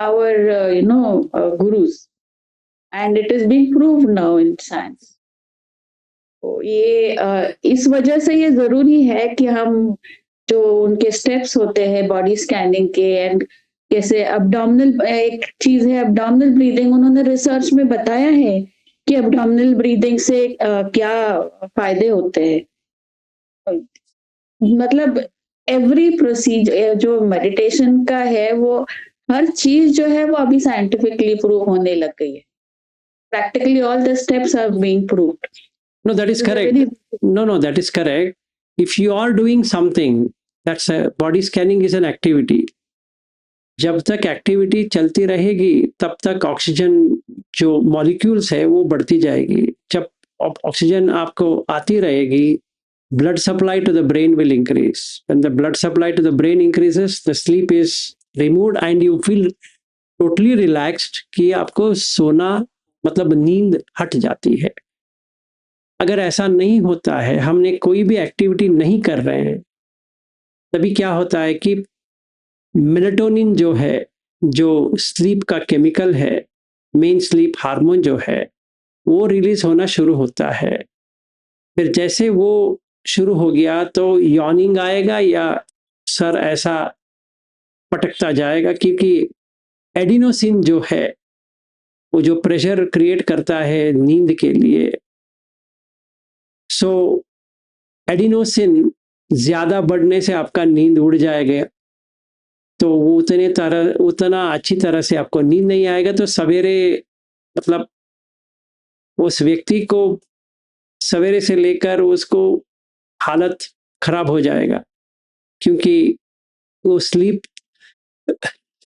our gurus, and it is being proved now in science. तो ये इस वजह से ये जरूरी है कि हम जो उनके स्टेप्स होते हैं बॉडी स्कैनिंग के, एंड जैसे अब्डोमिनल एक चीज है अब्डोमिनल ब्रीदिंग, उन्होंने रिसर्च में बताया है कि अब्डोमिनल ब्रीदिंग से क्या फायदे होते हैं। मतलब एवरी प्रोसीजर जो मेडिटेशन का है, वो हर चीज जो है वो अभी साइंटिफिकली प्रूव होने लग गई है। Practically all the steps are being proved. No, that is correct. No, that is correct. If you are doing something, that's a body scanning is an activity. जब तक एक्टिविटी चलती रहेगी तब तक ऑक्सीजन जो मॉलिक्यूल्स है वो बढ़ती जाएगी। जब ऑक्सीजन आपको आती रहेगी, blood supply to the brain will increase. When the blood supply to the brain increases, the sleep is removed and you feel totally relaxed कि आपको सोना मतलब नींद हट जाती है। अगर ऐसा नहीं होता है, हमने कोई भी एक्टिविटी नहीं कर रहे हैं, तभी क्या होता है कि मेलेटोनिन जो है, जो स्लीप का केमिकल है, मेन स्लीप हार्मोन जो है, वो रिलीज होना शुरू होता है। फिर जैसे वो शुरू हो गया तो यॉर्निंग आएगा या सर ऐसा पटकता जाएगा, क्योंकि एडिनोसिन जो है वो जो प्रेशर क्रिएट करता है नींद के लिए, सो एडिनोसिन ज्यादा बढ़ने से आपका नींद उड़ जाएगा तो वो उतना अच्छी तरह से आपको नींद नहीं आएगा, तो सवेरे मतलब उस व्यक्ति को सवेरे से लेकर उसको हालत खराब हो जाएगा, क्योंकि वो स्लीप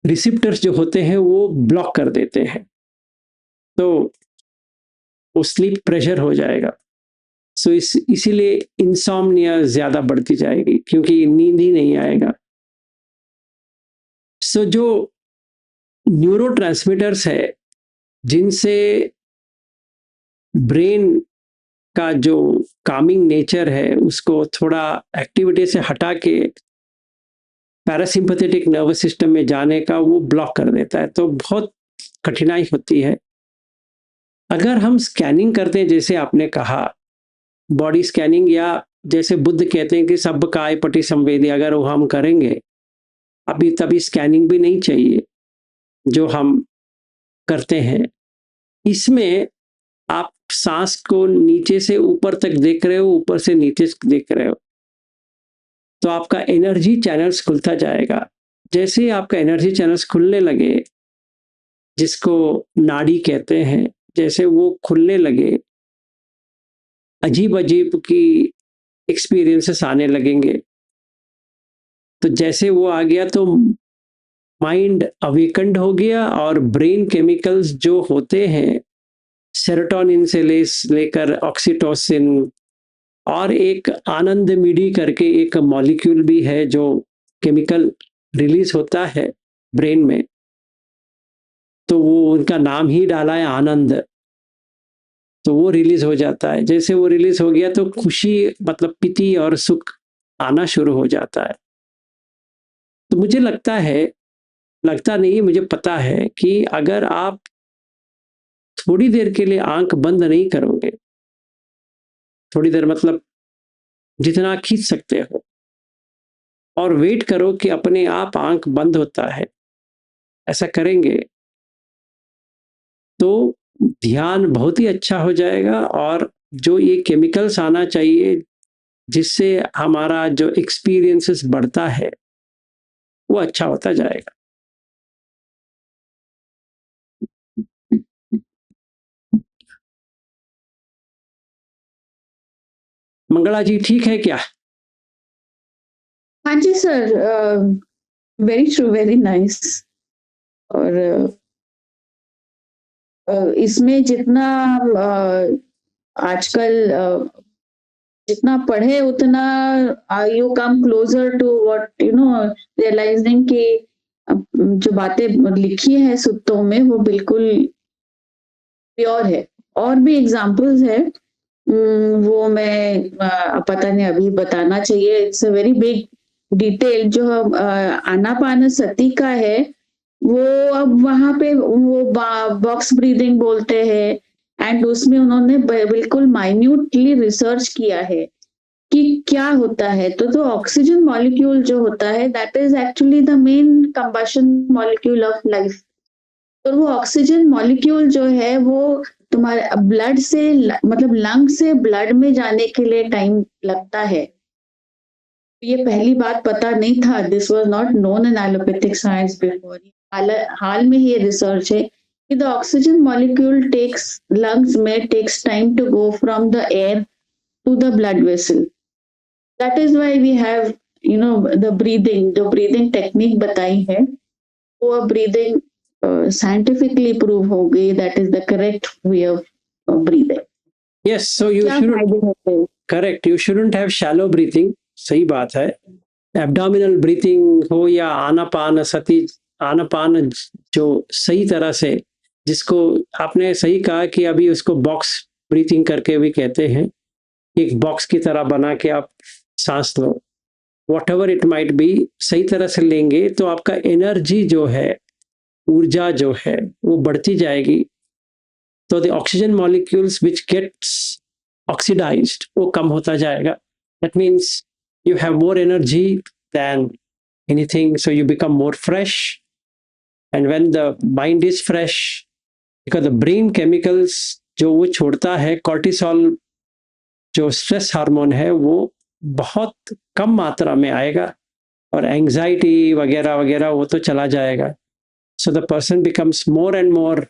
रिसेप्टर्स जो होते हैं वो ब्लॉक कर देते हैं, तो वो स्लीप प्रेशर हो जाएगा। सो इसीलिए इंसोम्निया ज्यादा बढ़ती जाएगी, क्योंकि नींद ही नहीं आएगा। सो जो न्यूरोट्रांसमीटर्स है जिनसे ब्रेन का जो कामिंग नेचर है उसको थोड़ा एक्टिविटी से हटा के पैरासिम्पथेटिक नर्वस सिस्टम में जाने का वो ब्लॉक कर देता है, तो बहुत कठिनाई होती है। अगर हम स्कैनिंग करते हैं, जैसे आपने कहा बॉडी स्कैनिंग, या जैसे बुद्ध कहते हैं कि सब काय पटी संवेदी, अगर वो हम करेंगे, अभी तभी स्कैनिंग भी नहीं चाहिए जो हम करते हैं। इसमें आप सांस को नीचे से ऊपर तक देख रहे हो, ऊपर से नीचे देख रहे हो, तो आपका एनर्जी चैनल्स खुलता जाएगा। जैसे ही आपका एनर्जी चैनल्स खुलने लगे, जिसको नाड़ी कहते हैं, जैसे वो खुलने लगे, अजीब अजीब की एक्सपीरियंसेस आने लगेंगे। तो जैसे वो आ गया तो माइंड अवेकंड हो गया, और ब्रेन केमिकल्स जो होते हैं सेरोटोनिन से लेकर ऑक्सीटोसिन, और एक आनंद मिडी करके एक मॉलिक्यूल भी है जो केमिकल रिलीज होता है ब्रेन में, तो वो उनका नाम ही डाला है आनंद, तो वो रिलीज हो जाता है। जैसे वो रिलीज हो गया तो खुशी, मतलब प्रीति और सुख आना शुरू हो जाता है। तो मुझे लगता नहीं, मुझे पता है कि अगर आप थोड़ी देर के लिए आंख बंद नहीं करोगे, थोड़ी देर मतलब जितना खींच सकते हो, और वेट करो कि अपने आप आंख बंद होता है, ऐसा करेंगे तो ध्यान बहुत ही अच्छा हो जाएगा, और जो ये केमिकल्स आना चाहिए जिससे हमारा जो एक्सपीरियंसेस बढ़ता है वो अच्छा होता जाएगा। मंगला जी ठीक है क्या? हाँ जी sir, very true, very nice. और इसमें जितना आजकल जितना पढ़े उतना you come closer to what realizing कि जो बातें लिखी है सूत्रों में वो बिल्कुल प्योर है। और भी एग्जांपल्स है, वो मैं पता नहीं अभी बताना चाहिए, it's a very big detail. जो आनापानसति का है वो अब वहां पे वो बॉक्स ब्रीदिंग बोलते हैं, एंड उसमें उन्होंने बिल्कुल माइन्यूटली रिसर्च किया है कि क्या होता है। तो ऑक्सीजन मॉलिक्यूल जो होता है that is actually the main combustion molecule of life. तो वो ऑक्सीजन मॉलिक्यूल जो है वो तुम्हारे ब्लड से, मतलब लंग से ब्लड में जाने के लिए टाइम लगता है। ये पहली बात पता नहीं था, this was not known in allopathic science before. हाल में ही रिसर्च है कि the oxygen molecule takes lungs में takes time to go from the air to the blood vessel. That is why we have the breathing, जो breathing technique बताई है वो ब्रीदिंग साइंटिफिकली प्रूव हो गई, that is the correct way of breathing. Yes, so you should correct, you shouldn't have shallow breathing. सही बात है। Abdominal breathing हो या आनापानसति, आनापान जो सही तरह से, जिसको आपने सही कहा कि अभी उसको बॉक्स ब्रीथिंग करके भी कहते हैं, एक बॉक्स की तरह बना के आप सांस लो, व्हाटएवर इट माइट बी, सही तरह से लेंगे तो आपका एनर्जी जो है, ऊर्जा जो है वो बढ़ती जाएगी। तो the oxygen molecules which gets oxidised वो कम होता जाएगा। That means you have more energy than anything, so you become more fresh, and when the mind is fresh, because the brain chemicals जो वो छोड़ता है, cortisol जो स्ट्रेस हार्मोन है वो बहुत कम मात्रा में आएगा, और एंग्जाइटी वगैरह वगैरह वो तो चला जाएगा. So the person becomes more and more,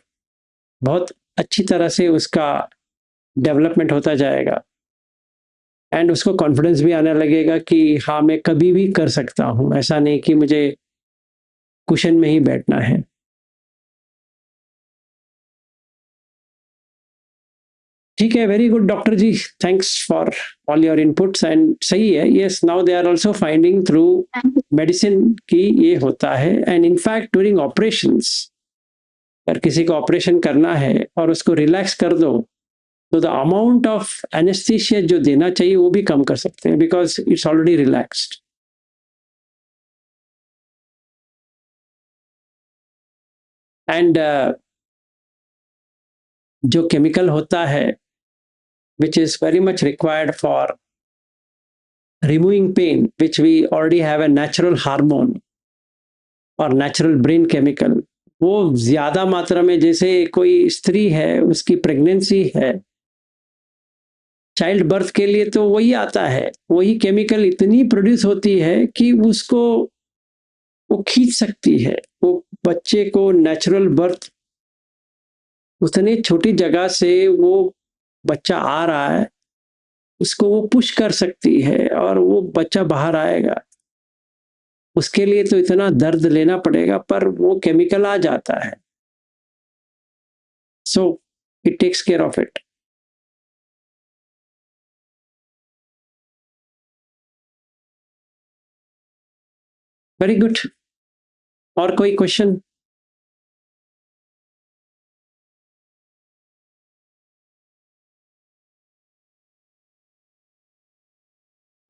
बहुत अच्छी तरह से उसका डेवलपमेंट होता जाएगा एंड उसको कॉन्फिडेंस भी आने लगेगा कि हाँ मैं कभी भी कर सकता हूँ, ऐसा नहीं कि मुझे कुशन में ही बैठना है. ठीक है, very good doctor ji, thanks for all your inputs. And सही है, yes, now they are also finding through medicine की ये होता है. एंड इनफैक्ट ड्यूरिंग ऑपरेशंस, अगर किसी को ऑपरेशन करना है और उसको रिलैक्स कर दो तो द अमाउंट ऑफ एनेस्थीसिया जो देना चाहिए वो भी कम कर सकते हैं, because it's already relaxed. And जो केमिकल होता है which is very much required for removing pain, which we already have a natural hormone or natural brain chemical, वो ज्यादा मात्रा में, जैसे कोई स्त्री है उसकी प्रेगनेंसी है, चाइल्ड बर्थ के लिए तो वही आता है, वही केमिकल इतनी प्रोड्यूस होती है कि उसको वो खींच सकती है, वो बच्चे को नेचुरल बर्थ उतनी छोटी जगह से वो बच्चा आ रहा है उसको वो पुश कर सकती है और वो बच्चा बाहर आएगा. उसके लिए तो इतना दर्द लेना पड़ेगा, पर वो केमिकल आ जाता है. So it takes care of it. Very good. और कोई क्वेश्चन?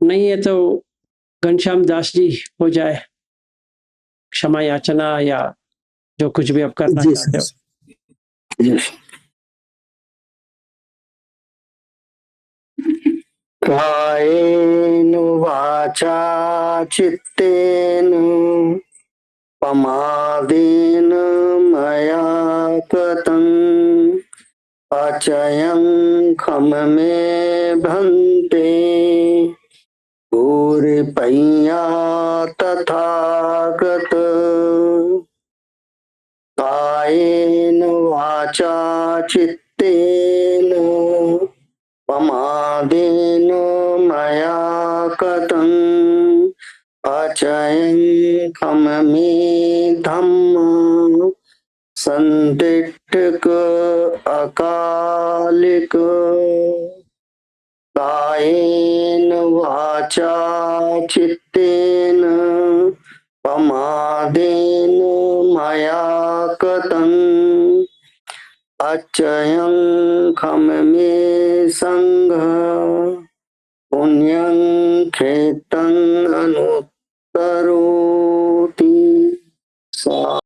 नहीं है तो घनश्याम दास जी हो जाए, क्षमा याचना या जो कुछ भी आप करना जी चाहते हो. सर. यस. कायेन वाचा चित्तेन प्रमादेन मया कृतम् अचयं खममे भन्ते पूरिपय्या तथागत. कायेन वाचा चित्तेन प्रमादेन मया कृतम् अचयं खममे धम्म संदिग्ध अकालिक. कायेन वाचा चित्तेन प्रमादेन मया कृतम् अचयं खममे संघ पुण्यं खेतं अनुत्तरोति.